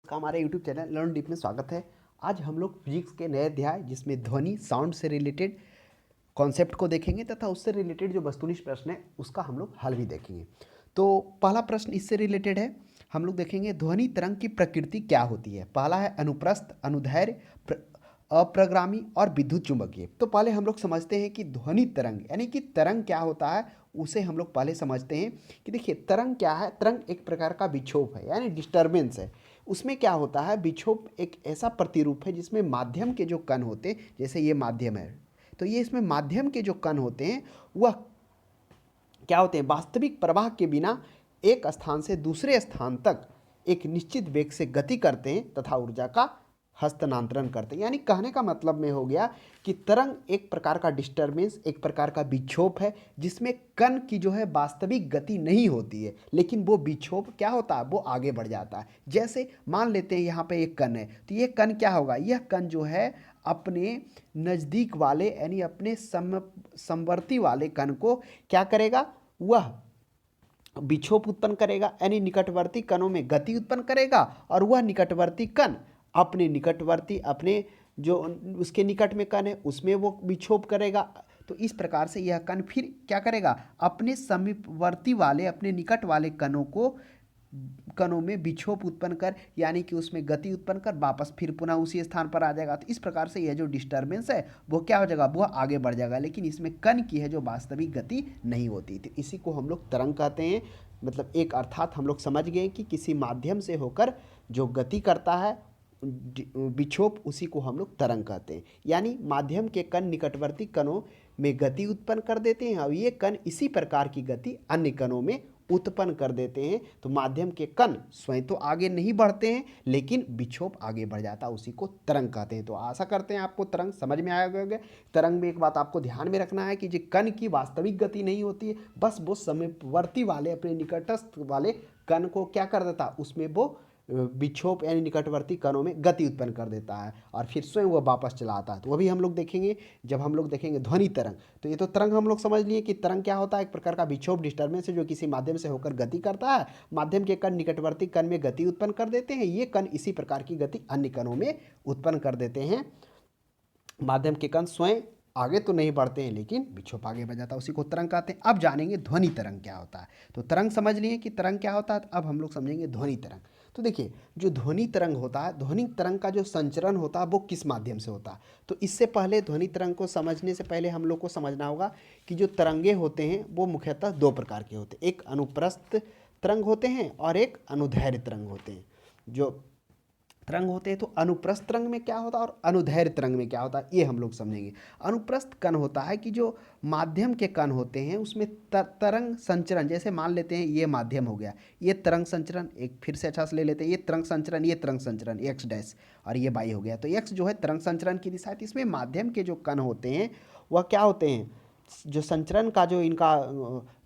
का हमारे YouTube channel learn deep में स्वागत है। आज हम लोग फिजिक्स के नए अध्याय जिसमें ध्वनि साउंड से रिलेटेड कॉन्सेप्ट को देखेंगे तथा उससे रिलेटेड जो वस्तुनिष्ठ प्रश्न है उसका हम लोग हल भी देखेंगे। तो पहला प्रश्न इससे रिलेटेड है, हम लोग देखेंगे ध्वनि तरंग की प्रकृति क्या होती है। पहला है अनुप्रस्थ, अनुदैर्घ्य, अप्रगामी और विद्युत चुंबकीय। तो पहले हम लोग समझते हैं कि ध्वनि तरंग यानी कि तरंग क्या होता है, उसे हम लोग पहले समझते हैं कि देखिए तरंग क्या है। तरंग एक प्रकार का विक्षोभ है यानी डिस्टर्बेंस है। उसमें क्या होता है, विक्षोभ एक ऐसा प्रतिरूप है जिसमें माध्यम के जो कण होते हैं, जैसे ये माध्यम है, तो ये इसमें माध्यम के जो कण होते हैं वह क्या होते हैं, वास्तविक प्रवाह के बिना एक स्थान से दूसरे स्थान तक एक निश्चित वेग से गति करते हैं तथा ऊर्जा का हस्तांतरण करते हैं। यानी कहने का मतलब में हो गया कि तरंग एक प्रकार का डिस्टर्बेंस, एक प्रकार का विक्षोभ है जिसमें कण की जो है वास्तविक गति नहीं होती है, लेकिन वो विक्षोभ क्या होता है, वो आगे बढ़ जाता है। जैसे मान लेते हैं यहाँ पे एक कण है, तो ये कण क्या होगा, यह कण जो है अपने नज़दीक वाले यानी अपने समवर्ती वाले कण को क्या करेगा, वह विक्षोभ उत्पन्न करेगा यानी निकटवर्ती कणों में गति उत्पन्न करेगा, और वह निकटवर्ती कण अपने निकटवर्ती अपने जो उसके निकट में कण है उसमें वो विक्षोभ करेगा। तो इस प्रकार से यह कण फिर क्या करेगा, अपने समीपवर्ती वाले अपने निकट वाले कणों में विक्षोभ उत्पन्न कर यानी कि उसमें गति उत्पन्न कर वापस फिर पुनः उसी स्थान पर आ जाएगा। तो इस प्रकार से यह जो डिस्टर्बेंस है वो क्या हो जाएगा, वो आगे बढ़ जाएगा, लेकिन इसमें कण की है जो वास्तविक गति नहीं होती। तो इसी को हम लोग तरंग कहते हैं। मतलब एक अर्थात हम लोग समझ गए कि किसी माध्यम से होकर जो गति करता है विक्षोभ, उसी को हम लोग तरंग कहते हैं। यानी माध्यम के कण निकटवर्ती कणों में गति उत्पन्न कर देते हैं और ये कण इसी प्रकार की गति अन्य कणों में उत्पन्न कर देते हैं। तो माध्यम के कण स्वयं तो आगे नहीं बढ़ते हैं, लेकिन विक्षोभ आगे बढ़ जाता है, उसी को तरंग कहते हैं। तो आशा करते हैं आपको तरंग समझ में आया होगा। तरंग में एक बात आपको ध्यान में रखना है कि जो कण की वास्तविक गति नहीं होती है, बस वो समीपवर्ती वाले अपने निकटस्थ वाले कण को क्या कर देता है, उसमें वो विक्षोभ यानी निकटवर्ती कणों में गति उत्पन्न कर देता है और फिर स्वयं वह वापस चला आता है। तो वह भी हम लोग देखेंगे जब हम लोग देखेंगे ध्वनि तरंग। तो ये तो तरंग हम लोग समझ लिए कि तरंग क्या होता है, एक प्रकार का विक्षोभ डिस्टर्बेंस है जो किसी माध्यम से होकर गति करता है। माध्यम के कण निकटवर्ती कण में गति उत्पन्न कर देते हैं, ये कण इसी प्रकार की गति अन्य कणों में उत्पन्न कर देते हैं। माध्यम के कण स्वयं आगे तो नहीं बढ़ते हैं, लेकिन विक्षोभ आगे बढ़ जाता है, उसी को तरंग कहते हैं। अब जानेंगे ध्वनि तरंग क्या होता है। तो तरंग समझ लिए कि तरंग क्या होता है, अब हम लोग समझेंगे ध्वनि तरंग। तो देखिए जो ध्वनि तरंग होता है, ध्वनि तरंग का जो संचरण होता है वो किस माध्यम से होता है। तो इससे पहले ध्वनि तरंग को समझने से पहले हम लोग को समझना होगा कि जो तरंगे होते हैं वो मुख्यतः दो प्रकार के होते हैं, एक अनुप्रस्थ तरंग होते हैं और एक अनुदैर्घ्य तरंग होते हैं। जो तरंग होते हैं तो अनुप्रस्थ तरंग में क्या होता है और अनुदैर्घ्य तरंग में क्या होता है, ये हम लोग समझेंगे। अनुप्रस्थ कण होता है कि जो माध्यम के कण होते हैं उसमें तरंग संचरण, जैसे मान लेते हैं ये माध्यम हो गया, ये तरंग संचरण, एक फिर से अच्छा से ले लेते हैं, ये तरंग संचरण, ये तरंग संचरण एक्स डैश और ये वाई हो गया। तो एक्स जो है तरंग संचरण की दिशा है, तो इसमें माध्यम के जो कण होते हैं वह क्या होते हैं, जो संचरण का जो इनका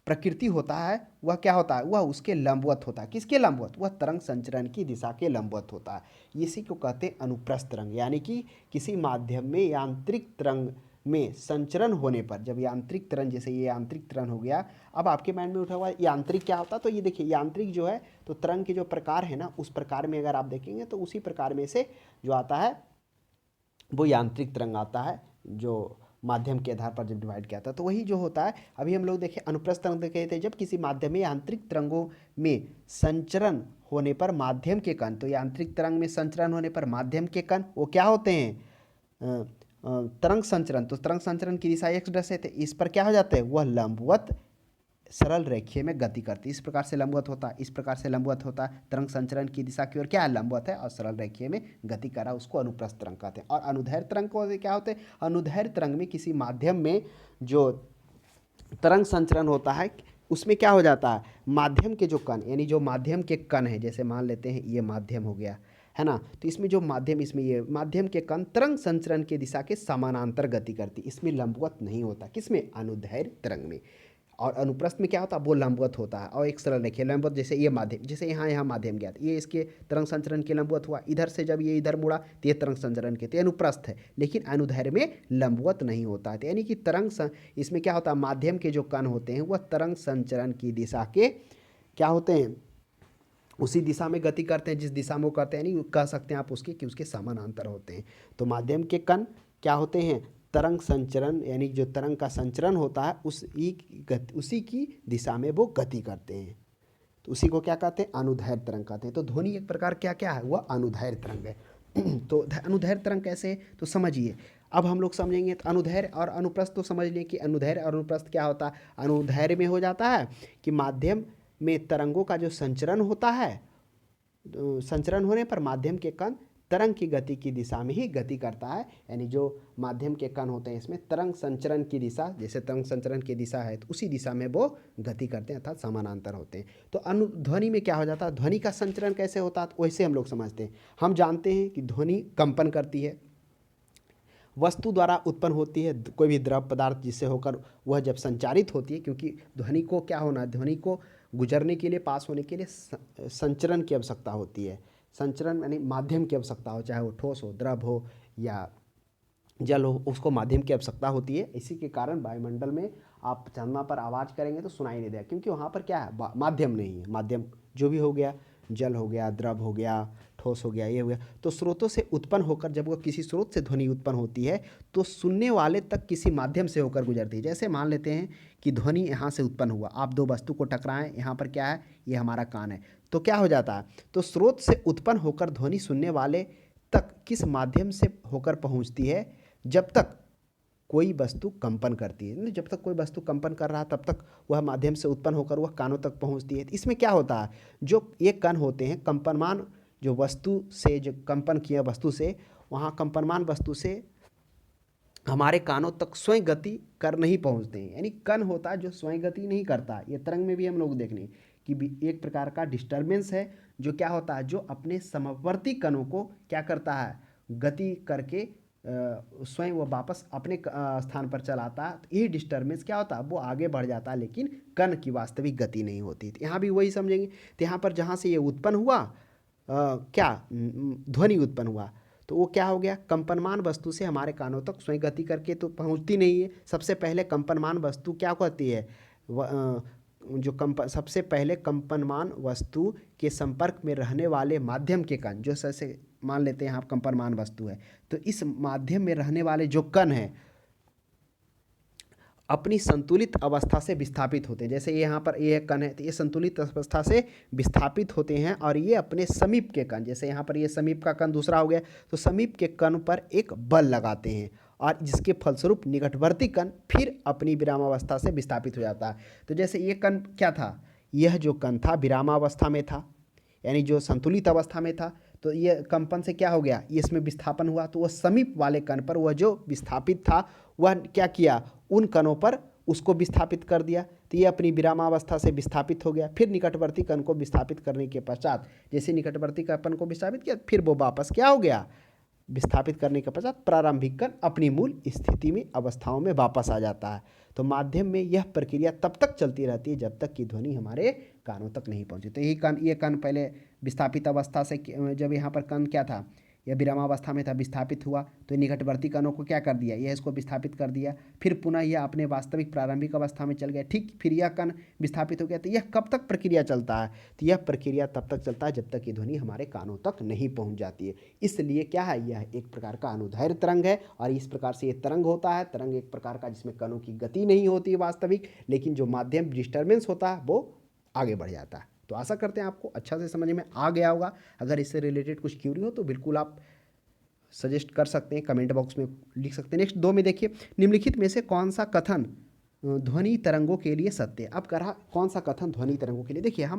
प्रकृति होता है वह क्या होता है, वह उसके लंबवत होता है। किसके लंबवत, वह तरंग संचरण की दिशा के लंबवत होता है। इसी को कहते हैं अनुप्रस्थ तरंग। यानी कि किसी माध्यम में यांत्रिक तरंग में संचरण होने पर, जब यांत्रिक तरंग, जैसे ये यांत्रिक तरंग हो गया, अब आपके माइंड में उठा हुआ यांत्रिक क्या होता है, तो ये देखिए यांत्रिक जो है तो तरंग के जो प्रकार है ना, उस प्रकार में अगर आप देखेंगे तो उसी प्रकार में से जो आता है वो यांत्रिक तरंग आता है, जो माध्यम के आधार पर जब डिवाइड किया था। तो वही जो होता है, अभी हम लोग देखें अनुप्रस्थ तरंग देखे थे, जब किसी माध्यम में यांत्रिक तरंगों में संचरण होने पर माध्यम के कण, तो यांत्रिक तरंग में संचरण होने पर माध्यम के कण वो क्या होते हैं, तरंग संचरण। तो तरंग संचरण की दिशा एक्स डैश है, तो इस पर क्या हो जाता है, वह लंबवत सरल रेखीय में गति करती है। इस प्रकार से लंबवत होता है, इस प्रकार से लंबवत होता है। तरंग संचरण की दिशा की ओर क्या है, लंबवत है और सरल रेखीय में गति कर रहा है, उसको अनुप्रस्थ तरंग कहते हैं। और अनुदैर्घ्य तरंग को क्या होते हैं, अनुदैर्घ्य तरंग में किसी माध्यम में जो तरंग संचरण होता है उसमें क्या हो जाता है, माध्यम के जो कण यानी जो माध्यम के कण है, जैसे मान लेते हैं ये माध्यम हो गया है ना, तो इसमें जो माध्यम, इसमें ये माध्यम के कण तरंग संचरण की दिशा के समानांतर गति करती, इसमें लंबवत नहीं होता, किसमें, अनुदैर्घ्य तरंग में। और अनुप्रस्थ में क्या होता है, वो लंबवत होता है और एक सरल रेखीय लंबवत, जैसे ये माध्यम, जैसे यहाँ माध्यम गया ये इसके तरंग संचरण के लंबवत हुआ, इधर से जब ये इधर मुड़ा तो ये तरंग संचरण के, तो अनुप्रस्थ है, लेकिन अनुदैर्घ्य में लंबवत नहीं होता है। तो यानी कि इसमें क्या होता है, माध्यम के जो कण होते हैं वह तरंग संचरण की दिशा के क्या होते हैं, उसी दिशा में गति करते हैं जिस दिशा में वो करते हैं, यानी कह सकते हैं आप उसके कि उसके समानांतर होते हैं। तो माध्यम के कण क्या होते हैं, तरंग संचरण, यानी जो तरंग का संचरण होता है उसी की दिशा में वो गति करते हैं। तो उसी को क्या कहते हैं, अनुदैर्घ्य तरंग कहते हैं। तो ध्वनि एक प्रकार क्या क्या है, वह अनुदैर्घ्य तरंग है। तो अनुदैर्घ्य तरंग कैसे है, तो समझिए। अब हम लोग समझेंगे तो अनुदैर्घ्य और अनुप्रस्थ, तो समझ लें कि अनुदैर्घ्य और अनुप्रस्थ क्या होता है। अनुदैर्घ्य में हो जाता है कि माध्यम में तरंगों का जो संचरण होता है, संचरण होने पर माध्यम के कण तरंग की गति की दिशा में ही गति करता है। यानी जो माध्यम के कण होते हैं इसमें तरंग संचरण की दिशा, जैसे तरंग संचरण की दिशा है तो उसी दिशा में वो गति करते हैं, अर्थात समानांतर होते हैं। तो ध्वनि में क्या हो जाता है, ध्वनि का संचरण कैसे होता है, तो वैसे हम लोग समझते हैं। हम जानते हैं कि ध्वनि कंपन करती है, वस्तु द्वारा उत्पन्न होती है, कोई भी द्रव पदार्थ जिससे होकर वह जब संचारित होती है, क्योंकि ध्वनि को क्या होना, ध्वनि को गुजरने के लिए, पास होने के लिए संचरण की आवश्यकता होती है। संचरण यानी माध्यम की आवश्यकता हो, चाहे वो ठोस हो, द्रव हो या जल हो, उसको माध्यम की आवश्यकता होती है। इसी के कारण वायुमंडल में आप चंद्रमा पर आवाज़ करेंगे तो सुनाई नहीं देगा, क्योंकि वहाँ पर क्या है, माध्यम नहीं है। माध्यम जो भी हो गया, जल हो गया, द्रव हो गया, ठोस हो गया, ये हो गया। तो स्रोतों से उत्पन्न होकर जब वो किसी स्रोत से ध्वनि उत्पन्न होती है तो सुनने वाले तक किसी माध्यम से होकर गुजरती है। जैसे मान लेते हैं कि ध्वनि यहाँ से उत्पन्न हुआ, आप दो वस्तु को टकराएं, यहाँ पर क्या है, ये हमारा कान है, तो क्या हो जाता है, तो स्रोत से उत्पन्न होकर ध्वनि सुनने वाले तक किस माध्यम से होकर पहुँचती है, जब तक कोई वस्तु कंपन करती है। जब तक कोई वस्तु कंपन कर रहा है तब तक वह माध्यम से उत्पन्न होकर वह कानों तक पहुंचती है। इसमें क्या होता है, जो ये कण होते हैं कंपनमान, जो वस्तु से, जो कंपन किया वस्तु से, वहाँ कंपनमान वस्तु से हमारे कानों तक स्वयं गति कर नहीं पहुँचते हैं। यानी कण होता है जो स्वयं गति नहीं करता। ये तरंग में भी हम लोग देखने कि एक प्रकार का डिस्टर्बेंस है, जो क्या होता है, जो अपने समवर्ती कणों को क्या करता है, गति करके स्वयं वो वापस अपने स्थान पर चलाता है। तो ये डिस्टर्बेंस क्या होता है, वो आगे बढ़ जाता है, लेकिन कण की वास्तविक गति नहीं होती। तो यहाँ भी वही समझेंगे। तो यहाँ पर जहाँ से ये उत्पन्न हुआ, क्या ध्वनि उत्पन्न हुआ, तो वो क्या हो गया, कंपनमान वस्तु से हमारे कानों तक स्वयं गति करके तो पहुँचती नहीं है। सबसे पहले कंपनमान वस्तु क्या कहती है, सबसे पहले कंपनमान वस्तु के संपर्क में रहने वाले माध्यम के कण, जो जैसे मान लेते हैं यहाँ कंपनमान वस्तु है, तो इस माध्यम में रहने वाले जो कण हैं अपनी संतुलित अवस्था से विस्थापित होते हैं। जैसे ये यहाँ पर ये कण है तो ये संतुलित अवस्था से विस्थापित होते हैं, और ये अपने समीप के कण, जैसे यहाँ पर ये समीप का कण दूसरा हो गया, तो समीप के कण पर एक बल लगाते हैं, और जिसके फलस्वरूप निकटवर्ती कण फिर अपनी विरामावस्था से विस्थापित हो जाता है। तो जैसे ये कण क्या था, यह जो कण था विरामावस्था में था, यानी जो संतुलित अवस्था में था, तो ये कंपन से क्या हो गया, ये इसमें विस्थापन हुआ, तो वह समीप वाले कण पर वह जो विस्थापित था वह क्या किया, उन कणों पर उसको विस्थापित कर दिया। तो ये अपनी विरामावस्था से विस्थापित हो गया। फिर निकटवर्ती कण को विस्थापित करने के पश्चात, जैसे निकटवर्ती कण को विस्थापित किया, फिर वो वापस क्या हो गया, विस्थापित करने के पश्चात प्रारंभिक कण अपनी मूल स्थिति में, अवस्थाओं में वापस आ जाता है। तो माध्यम में यह प्रक्रिया तब तक चलती रहती है जब तक कि ध्वनि हमारे कानों तक नहीं पहुंचे। तो ये कण पहले विस्थापित अवस्था से, जब यहाँ पर कण क्या था, यह विरामावस्था में था, विस्थापित हुआ, तो निकटवर्ती कणों को क्या कर दिया, यह इसको विस्थापित कर दिया, फिर पुनः यह अपने वास्तविक प्रारंभिक अवस्था में चल गया, ठीक, फिर यह कण विस्थापित हो गया। तो यह कब तक प्रक्रिया चलता है, तो यह प्रक्रिया तब तक चलता है जब तक ये ध्वनि हमारे कानों तक नहीं पहुंच जाती है। इसलिए क्या है, यह एक प्रकार का अनुदैर्घ्य तरंग है, और इस प्रकार से ये तरंग होता है। तरंग एक प्रकार का जिसमें कणों की गति नहीं होती है वास्तविक, लेकिन जो माध्यम डिस्टर्बेंस होता है वो आगे बढ़ जाता है। तो आशा करते हैं आपको अच्छा से समझ में आ गया होगा। अगर इससे रिलेटेड कुछ क्यूरी हो तो बिल्कुल आप सजेस्ट कर सकते हैं, कमेंट बॉक्स में लिख सकते हैं। नेक्स्ट 2 में देखिए, निम्नलिखित में से कौन सा कथन ध्वनि तरंगों के लिए सत्य है। अब कह रहा कौन सा कथन ध्वनि तरंगों के लिए, देखिए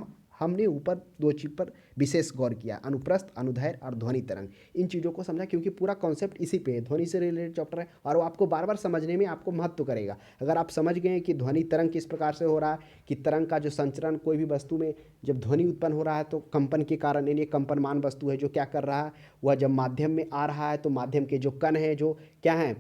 हमने ऊपर 2 चीज़ पर विशेष गौर किया, अनुप्रस्थ, अनुदैर्घ्य और ध्वनि तरंग। इन चीज़ों को समझा क्योंकि पूरा कॉन्सेप्ट इसी पे है, ध्वनि से रिलेटेड चैप्टर है, और वो आपको बार बार समझने में आपको महत्व करेगा। अगर आप समझ गए कि ध्वनि तरंग किस प्रकार से हो रहा है, कि तरंग का जो संचरण कोई भी वस्तु में जब ध्वनि उत्पन्न हो रहा है तो कंपन के कारण, यानी कंपनमान वस्तु है जो क्या कर रहा है, वह जब माध्यम में आ रहा है तो माध्यम के जो कण हैं जो क्या हैं,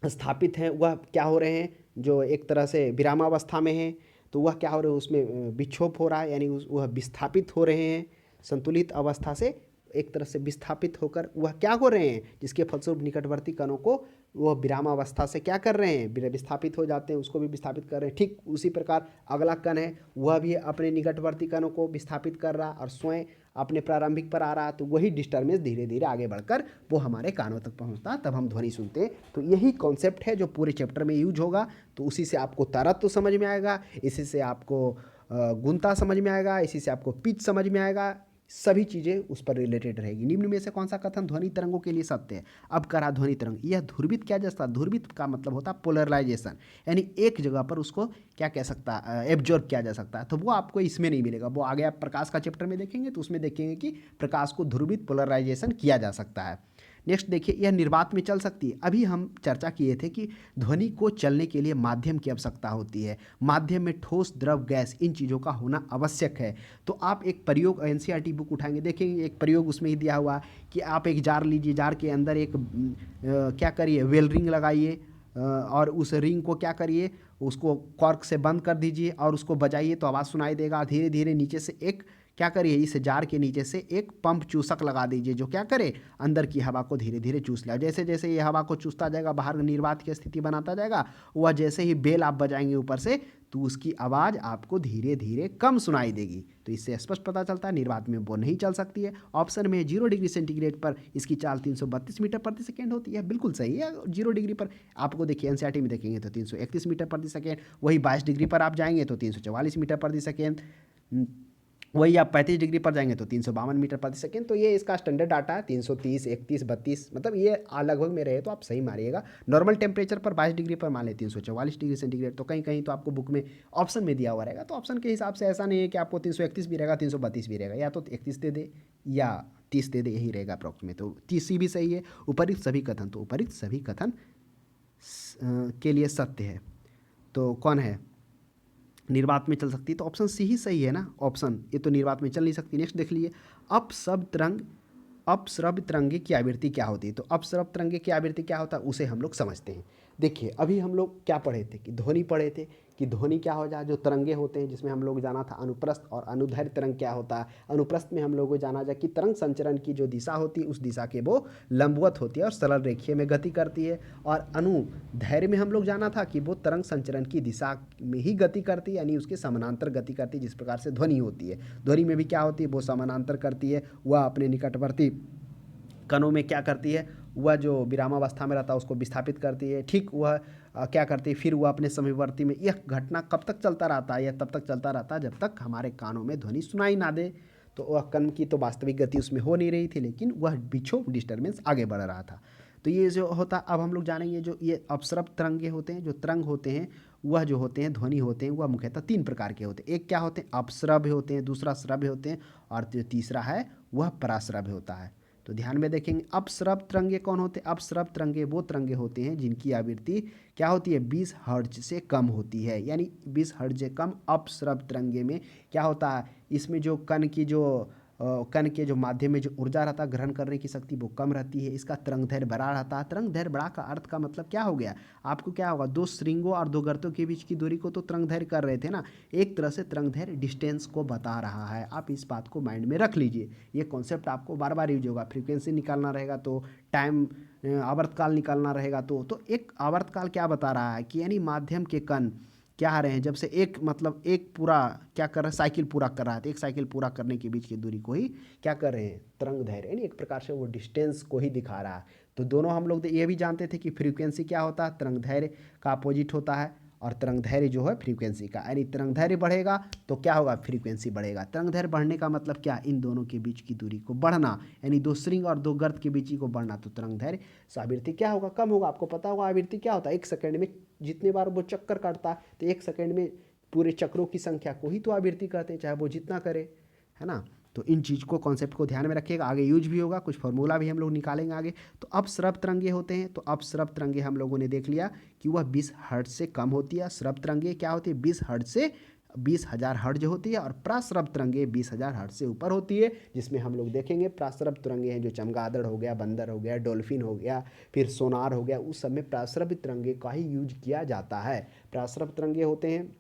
स्थापित हैं, वह क्या हो रहे हैं, जो एक तरह से विरामावस्था में हैं, तो वह क्या हो रहे हैं, उसमें विक्षोभ हो रहा है, यानी वह विस्थापित हो रहे हैं। संतुलित अवस्था से एक तरह से विस्थापित होकर वह क्या हो रहे हैं, जिसके फलस्वरूप निकटवर्ती कणों को वो विरामावस्था से क्या कर रहे हैं, विस्थापित हो जाते हैं, उसको भी विस्थापित कर रहे हैं। ठीक उसी प्रकार अगला कण है वह भी अपने निकटवर्ती कणों को विस्थापित कर रहा और स्वयं अपने प्रारंभिक पर आ रहा, तो वही डिस्टर्बेंस धीरे धीरे आगे बढ़कर वो हमारे कानों तक पहुंचता, तब हम ध्वनि सुनते हैं। तो यही कॉन्सेप्ट है जो पूरे चैप्टर में यूज होगा। तो उसी से आपको तरत तो समझ में आएगा, इसी से आपको गुणता समझ में आएगा, इसी से आपको पिच समझ में आएगा, सभी चीज़ें उस पर रिलेटेड रहेगी। निम्न में से कौन सा कथन ध्वनि तरंगों के लिए सत्य है। अब करा ध्वनि तरंग यह ध्रुवित क्या जैसा, ध्रुवित का मतलब होता है पोलराइजेशन, यानी एक जगह पर उसको क्या कह सकता है, एब्जॉर्ब किया जा सकता है। तो वो आपको इसमें नहीं मिलेगा, वो आगे आप प्रकाश का चैप्टर में देखेंगे तो उसमें देखेंगे कि प्रकाश को ध्रुवित पोलराइजेशन किया जा सकता है। नेक्स्ट देखिए, यह निर्वात में चल सकती है। अभी हम चर्चा किए थे कि ध्वनि को चलने के लिए माध्यम की आवश्यकता होती है। माध्यम में ठोस, द्रव, गैस, इन चीज़ों का होना आवश्यक है। तो आप एक प्रयोग एनसीईआरटी बुक उठाएंगे, देखेंगे एक प्रयोग उसमें ही दिया हुआ कि आप एक जार लीजिए, जार के अंदर एक क्या करिए, वेल रिंग लगाइए और उस रिंग को क्या करिए, उसको कॉर्क से बंद कर दीजिए और उसको बजाइए तो आवाज़ सुनाई देगा। धीरे धीरे नीचे से एक क्या करिए, इस जार के नीचे से एक पंप चूसक लगा दीजिए जो क्या करे, अंदर की हवा को धीरे धीरे चूस ले। जैसे जैसे ये हवा को चूसता जाएगा, बाहर निर्वात की स्थिति बनाता जाएगा, वह जैसे ही बेल आप बजाएंगे ऊपर से तो उसकी आवाज़ आपको धीरे धीरे कम सुनाई देगी। तो इससे स्पष्ट पता चलता है निर्वात में वो नहीं चल सकती है। ऑप्शन में 0 डिग्री सेंटीग्रेड पर इसकी चाल 332 मीटर प्रति सेकेंड होती है, बिल्कुल सही है। 0 डिग्री पर आपको देखिए एनसीईआरटी में देखेंगे तो 331 मीटर प्रति सेकेंड, वही 22 डिग्री पर आप जाएंगे तो 344 मीटर प्रति सेकेंड, वही आप 35 डिग्री पर जाएंगे तो 352 मीटर प्रति सेकेंड। तो ये इसका स्टैंडर्ड डाटा है, 330, 31, 32, मतलब ये लगभग में रहे तो आप सही मारिएगा। नॉर्मल टेम्परेचर पर 22 डिग्री पर मान लें 344 डिग्री सेंटीग्रेड, तो कहीं कहीं तो आपको बुक में ऑप्शन में दिया हुआ रहेगा। तो ऑप्शन के हिसाब से ऐसा नहीं है कि आपको 331 भी रहेगा, 332 भी रहेगा, या तो 31 दे दे या 30 दे दे, यही रहेगा अप्रॉक्स में। तो 30 भी सही है। उपरिक्त सभी कथन, तो उपरिक्त सभी कथन के लिए सत्य है। तो कौन है, निर्वात में चल सकती है, तो ऑप्शन सी ही सही है ना, ऑप्शन ये तो निर्वात में चल नहीं सकती। नेक्स्ट देख लीजिए, अपशब्द तरंग, अपश्रव्य तरंगे की आवृत्ति क्या होती है। तो अपश्रव्य तरंगे की आवृत्ति क्या होता है उसे हम लोग समझते हैं। देखिए अभी हम लोग क्या पढ़े थे कि ध्वनि पढ़े थे कि ध्वनि क्या हो जाए, जो तरंगे होते हैं, जिसमें हम लोग जाना था अनुप्रस्थ और अनुदैर्घ्य तरंग क्या होता है। अनुप्रस्थ में हम लोग को जाना जाए कि तरंग संचरण की जो दिशा होती है उस दिशा के वो लंबवत होती है और सरल रेखीय में गति करती है। और अनुदैर्घ्य में हम लोग जाना था कि वो तरंग संचरण की दिशा में ही गति करती है, यानी उसके समानांतर गति करती है, जिस प्रकार से ध्वनि होती है। ध्वनि में भी क्या होती है, वो समानांतर करती है, वह अपने निकटवर्ती कणों में क्या करती है, वह जो विरामावस्था में रहता है उसको विस्थापित करती है। ठीक वह क्या करती है, फिर वह अपने समवर्ती में, यह घटना कब तक चलता रहता है, यह तब तक चलता रहता है जब तक हमारे कानों में ध्वनि सुनाई ना दे। तो वह कण की तो वास्तविक गति उसमें हो नहीं रही थी, लेकिन वह विक्षोभ डिस्टर्बेंस आगे बढ़ रहा था। तो ये जो होता, अब हम लोग जानेंगे जो ये अपश्रव्य तरंगे होते हैं, जो तरंग होते हैं वह जो होते हैं ध्वनि होते हैं, वह मुख्यतः 3 प्रकार के होते हैं। एक क्या होते हैं, अपश्रव्य होते हैं, दूसरा श्रव्य होते हैं, और जो तीसरा है वह पराश्रव्य होता है। तो ध्यान में देखेंगे, अपश्रव्य तरंगे कौन होते हैं। अपश्रव्य तरंगे वो तरंगे होते हैं जिनकी आवृत्ति क्या होती है, 20 हर्ट्ज से कम होती है, यानी 20 हर्ट्ज से कम अपश्रव्य तरंगे में क्या होता है, इसमें जो कण की जो कण के जो माध्यम में जो ऊर्जा रहता है ग्रहण करने की शक्ति वो कम रहती है। इसका तरंग दैर्घ्य बड़ा रहता है। तरंग दैर्घ्य बड़ा का अर्थ का मतलब क्या हो गया, आपको क्या होगा, 2 श्रृंगों और 2 गर्तों के बीच की दूरी को तो तरंग दैर्घ्य कर रहे थे ना, एक तरह से तरंग दैर्घ्य डिस्टेंस को बता रहा है। आप इस बात को माइंड में रख लीजिए, ये कॉन्सेप्ट आपको बार बार यूज होगा। फ्रीक्वेंसी निकालना रहेगा तो टाइम, आवर्तकाल निकालना रहेगा तो एक आवर्तकाल क्या बता रहा है कि यानी माध्यम के कण क्या आ रहे हैं, जब से एक मतलब एक पूरा क्या कर रहा है, साइकिल पूरा कर रहा है, तो एक साइकिल पूरा करने के बीच की दूरी को ही क्या कर रहे हैं, तरंग दैर्घ्य, यानी एक प्रकार से वो डिस्टेंस को ही दिखा रहा है। तो दोनों हम लोग ये भी जानते थे कि फ्रीक्वेंसी क्या होता है, तरंग दैर्घ्य का अपोजिट होता है, और तरंग दैर्घ्य जो है फ्रीक्वेंसी का, यानी तरंग दैर्घ्य बढ़ेगा तो क्या होगा, फ्रीक्वेंसी बढ़ेगा। तरंग दैर्घ्य बढ़ने का मतलब क्या, इन दोनों के बीच की दूरी को बढ़ना, यानी 2 श्रृंग और 2 गर्त के बीच की को बढ़ना, तो तरंग दैर्घ्य आवृत्ति क्या होगा, कम होगा। आपको पता होगा आवृत्ति क्या होता है, 1 सेकंड में जितने बार वो चक्कर काटता है तो 1 सेकंड में पूरे चक्रों की संख्या को ही तो आवृत्ति कहते हैं, चाहे वो जितना करे, है ना। तो इन चीज़ को कॉन्सेप्ट को ध्यान में रखिएगा, आगे यूज भी होगा, कुछ फार्मूला भी हम लोग निकालेंगे आगे। तो अपश्रव्य तरंगे होते हैं, तो अपश्रव्य तरंगे हम लोगों ने देख लिया कि वह 20 हर्ट्ज से कम होती है। श्रव्य तरंगे क्या होती है, 20 हर्ट्ज से 20,000 हर्ट्ज होती है, और प्राश्रव्य तरंगे 20,000 हर्ट्ज से ऊपर होती है, जिसमें हम लोग देखेंगे प्राश्रव्य तरंगे हैं जो चमगादड़ हो गया, बंदर हो गया, डॉल्फिन हो गया, फिर सोनार हो गया, उस सब में प्राश्रव्य तरंगे का ही यूज किया जाता है। प्राश्रव्य तरंगे होते हैं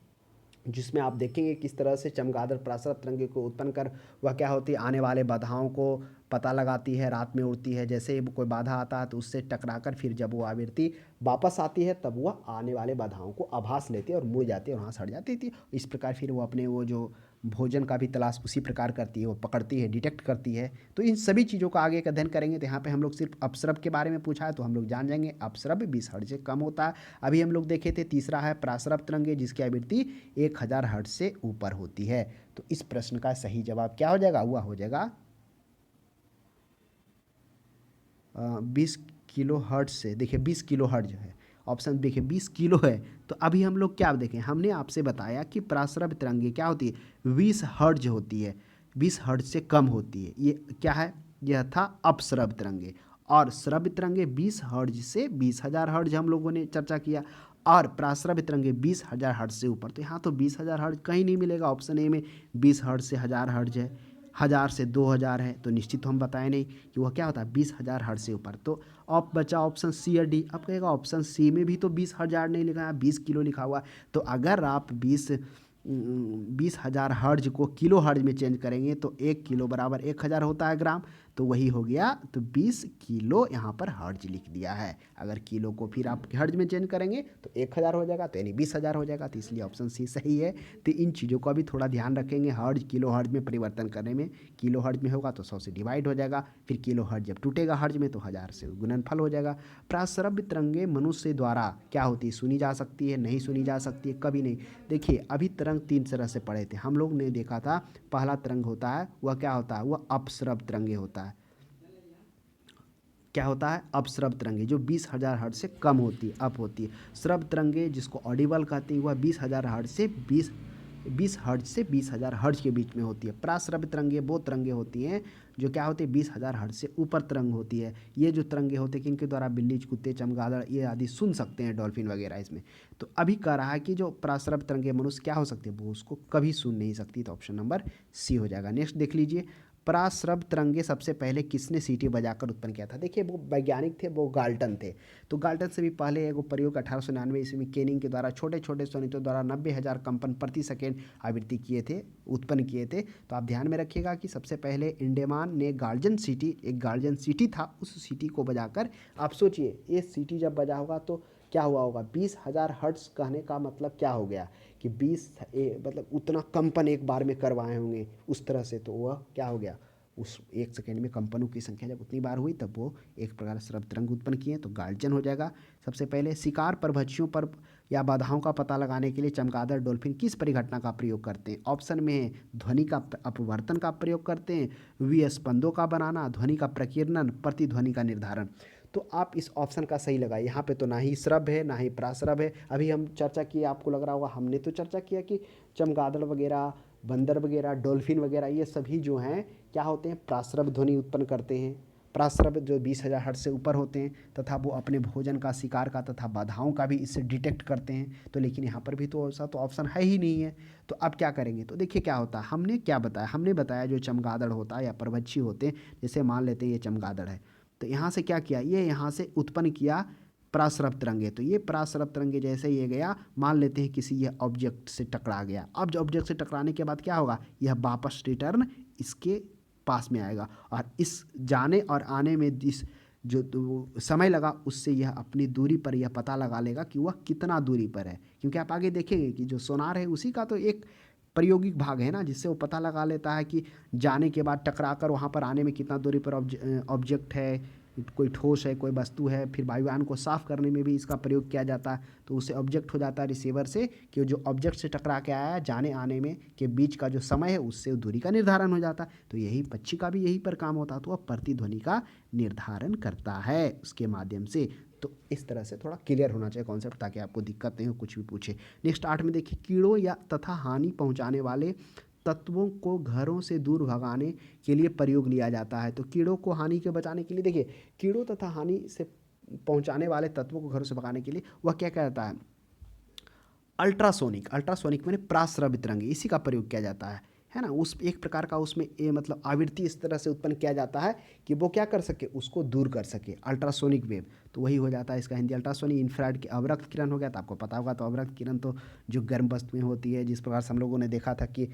जिसमें आप देखेंगे किस तरह से चमगादड़ प्रासरब तरंगे को उत्पन्न कर वह क्या होती है, आने वाले बाधाओं को पता लगाती है, रात में उड़ती है। जैसे ही कोई बाधा आता है तो उससे टकराकर फिर जब वो आवृत्ति वापस आती है तब वह आने वाले बाधाओं को आभास लेती है और मुड़ जाती है और वहाँ सड़ जाती थी। इस प्रकार फिर वो अपने वो जो भोजन का भी तलाश उसी प्रकार करती है, वो पकड़ती है, डिटेक्ट करती है। तो इन सभी चीज़ों का आगे का अध्ययन करेंगे। तो यहाँ पे हम लोग सिर्फ अपस्रब के बारे में पूछा है तो हम लोग जान जाएंगे अपस्रब 20 हर्ट्ज से कम होता है। अभी हम लोग देखे थे तीसरा है प्रासरब तरंगे जिसकी आवृत्ति 1000 हर्ट्ज से ऊपर होती है। तो इस प्रश्न का सही जवाब क्या हो जाएगा, वह हो जाएगा 20 किलो हर्ट्ज से। देखिए 20 किलो हर्ट्ज है, ऑप्शन देखिए 20 किलो है। तो अभी हम लोग क्या देखें, हमने आपसे बताया कि प्रासरब तरंगे क्या होती है, 20 हर्ट्ज होती है, 20 हर्ट्ज से कम होती है। ये क्या है, यह था अपस्रब तरंगे। और स्रब तरंगे 20 हर्ट्ज से 20,000 हर्ट्ज हम लोगों ने चर्चा किया, और प्रासरब तरंगे 20,000 हर्ट्ज से ऊपर। तो यहाँ तो 20,000 हर्ट्ज कहीं नहीं मिलेगा, ऑप्शन ए में 20 हर्ट्ज से 1000 हर्ट्ज है, 1000 से 2000 है। तो निश्चित तो हम बताए नहीं कि वह क्या होता है 20,000 हर्ट्ज से ऊपर। तो अब बचा ऑप्शन सी या डी। अब कहेगा ऑप्शन सी में भी तो 20,000 नहीं लिखा है, 20 किलो लिखा हुआ है। तो अगर आप 20,000 हर्ट्ज को किलो हर्ट्ज में चेंज करेंगे तो 1 किलो बराबर 1000 होता है ग्राम। तो वही हो गया, तो 20 किलो यहाँ पर हर्ट्ज लिख दिया है। अगर किलो को फिर आप हर्ट्ज में चेंज करेंगे तो 1000 हो जाएगा, तो यानी 20,000 हो जाएगा। तो इसलिए ऑप्शन सी सही है। तो इन चीज़ों का भी थोड़ा ध्यान रखेंगे हर्ट्ज किलो हर्ट्ज में परिवर्तन करने में। किलो हर्ट्ज में होगा तो 100 से डिवाइड हो जाएगा, फिर किलो हर्ट्ज जब टूटेगा हर्ट्ज में तो 1000 से गुणनफल हो जाएगा। प्रासरब तरंगे मनुष्य द्वारा क्या होती है, सुनी जा सकती है, नहीं सुनी जा सकती है, कभी नहीं। देखिए अभी तरंग 3 तरह से पढ़े थे हम लोग ने, देखा था पहला तरंग होता है वह क्या होता है, वह अपस्रब तरंगे होता है। क्या होता है, अपस्रब तरंगे जो 20,000 हर्ट्ज से कम होती है, अप होती है। स्रब तरंगे जिसको ऑडिबल कहते हैं वह 20,000 हर्ट्ज से 20 हर्ट्ज से 20,000 हर्ट्ज के बीच में होती है। प्रासरब तरंगे वो तरंगे होती हैं जो क्या होती है 20,000 हर्ट्ज से ऊपर तरंग होती है। ये जो तरंगे होते हैं किनके द्वारा, बिल्ली, कुत्ते, चमगादड़ ये आदि सुन सकते हैं, डॉल्फिन वगैरह इसमें। तो अभी कह रहा है कि जो प्रासरब तरंगे मनुष्य क्या हो सकते हैं, वो उसको कभी सुन नहीं सकती। तो ऑप्शन नंबर सी हो जाएगा। नेक्स्ट देख लीजिए, प्रासरब तरंगे सबसे पहले किसने सीटी बजाकर उत्पन्न किया था। देखिए वो वैज्ञानिक थे, वो गाल्टन थे। तो गाल्टन से भी पहले एगो प्रयोग 1899 ईस्वी में केनिंग के द्वारा छोटे छोटे स्वनितों द्वारा 90,000 कंपन प्रति सेकेंड आवृत्ति किए थे, उत्पन्न किए थे। तो आप ध्यान में रखिएगा कि सबसे पहले इंडेमान ने गार्जन सिटी, एक गार्जन सिटी था, उस सिटी को बजाकर, आप सोचिए ये सिटी जब बजा होगा तो क्या हुआ होगा, 20,000 हर्ट्ज कहने का मतलब क्या हो गया कि 20 मतलब उतना कंपन एक बार में करवाए होंगे उस तरह से। तो वह क्या हो गया, उस 1 सेकेंड में कंपनों की संख्या जब उतनी बार हुई तब वो एक प्रकार से स्रव तरंग उत्पन्न किए। तो गार्जन हो जाएगा सबसे पहले। शिकार परभक्षियों पर या बाधाओं का पता लगाने के लिए चमगादड़ डॉल्फिन किस परिघटना का प्रयोग करते हैं। ऑप्शन में है ध्वनि का अपवर्तन का प्रयोग करते हैं, विस्पंदों का बनाना, ध्वनि का प्रकीर्णन, प्रतिध्वनि का निर्धारण। तो आप इस ऑप्शन का सही लगाइए। यहाँ पे तो ना ही स्रब है ना ही प्रासरब है। अभी हम चर्चा किए, आपको लग रहा होगा हमने तो चर्चा किया कि चमगादड़ वगैरह, बंदर वगैरह, डॉल्फिन वगैरह ये सभी जो हैं क्या होते हैं, प्रासरब ध्वनि उत्पन्न करते हैं। प्रासरब जो 20,000 हर्ट्ज से ऊपर होते हैं तथा वो अपने भोजन का, शिकार का तथा बाधाओं का भी इससे डिटेक्ट करते हैं। तो लेकिन यहाँ पर भी तो ऐसा तो ऑप्शन है ही नहीं है। तो अब क्या करेंगे, तो देखिए क्या होता है, हमने क्या बताया, हमने बताया जो चमगादड़ होता है या परभक्षी होते हैं, जैसे मान लेते हैं ये चमगादड़ है, तो यहाँ से क्या किया, ये यहाँ से उत्पन्न किया प्रासरब तरंगे। तो ये प्रासरब तरंगे जैसे ये गया, मान लेते हैं किसी ये ऑब्जेक्ट से टकरा गया। अब जो ऑब्जेक्ट से टकराने के बाद क्या होगा, यह वापस रिटर्न इसके पास में आएगा, और इस जाने और आने में जिस जो समय लगा उससे यह अपनी दूरी पर यह पता लगा लेगा कि वह कितना दूरी पर है। क्योंकि आप आगे देखेंगे कि जो सोनार है उसी का तो एक प्रायोगिक भाग है ना, जिससे वो पता लगा लेता है कि जाने के बाद टकरा कर वहाँ पर आने में कितना दूरी पर ऑब्जेक्ट है, कोई ठोस है, कोई वस्तु है। फिर वायुयान को साफ करने में भी इसका प्रयोग किया जाता है। तो उसे ऑब्जेक्ट हो जाता है रिसीवर से कि जो ऑब्जेक्ट से टकरा के आया है, जाने आने में के बीच का जो समय है उससे दूरी का निर्धारण हो जाता है। तो यही पक्षी का भी यही पर काम होता है। तो वह प्रतिध्वनि का निर्धारण करता है उसके माध्यम से। तो इस तरह से थोड़ा क्लियर होना चाहिए कॉन्सेप्ट, ताकि आपको दिक्कत नहीं हो कुछ भी पूछे। नेक्स्ट 8 में देखिए, कीड़ों या तथा हानि पहुंचाने वाले तत्वों को घरों से दूर भगाने के लिए प्रयोग लिया जाता है। तो कीड़ों को हानि के बचाने के लिए, देखिए कीड़ों तथा हानि से पहुंचाने वाले तत्वों को घरों से भगाने के लिए वह क्या कहता है, अल्ट्रासोनिक। अल्ट्रासोनिक मैंने प्रासरब तरंगे, इसी का प्रयोग किया जाता है। है ना, उस एक प्रकार का उसमें ये मतलब आवृत्ति इस तरह से उत्पन्न किया जाता है कि वो क्या कर सके, उसको दूर कर सके, अल्ट्रासोनिक वेव। तो वही हो जाता है इसका हिंदी अल्ट्रासोनिक। इंफ्रारेड की अवरक्त किरण हो गया, तो आपको पता होगा, तो अवरक्त किरण तो जो गर्म वस्तुएं होती है, जिस प्रकार से हम लोगों ने देखा था कि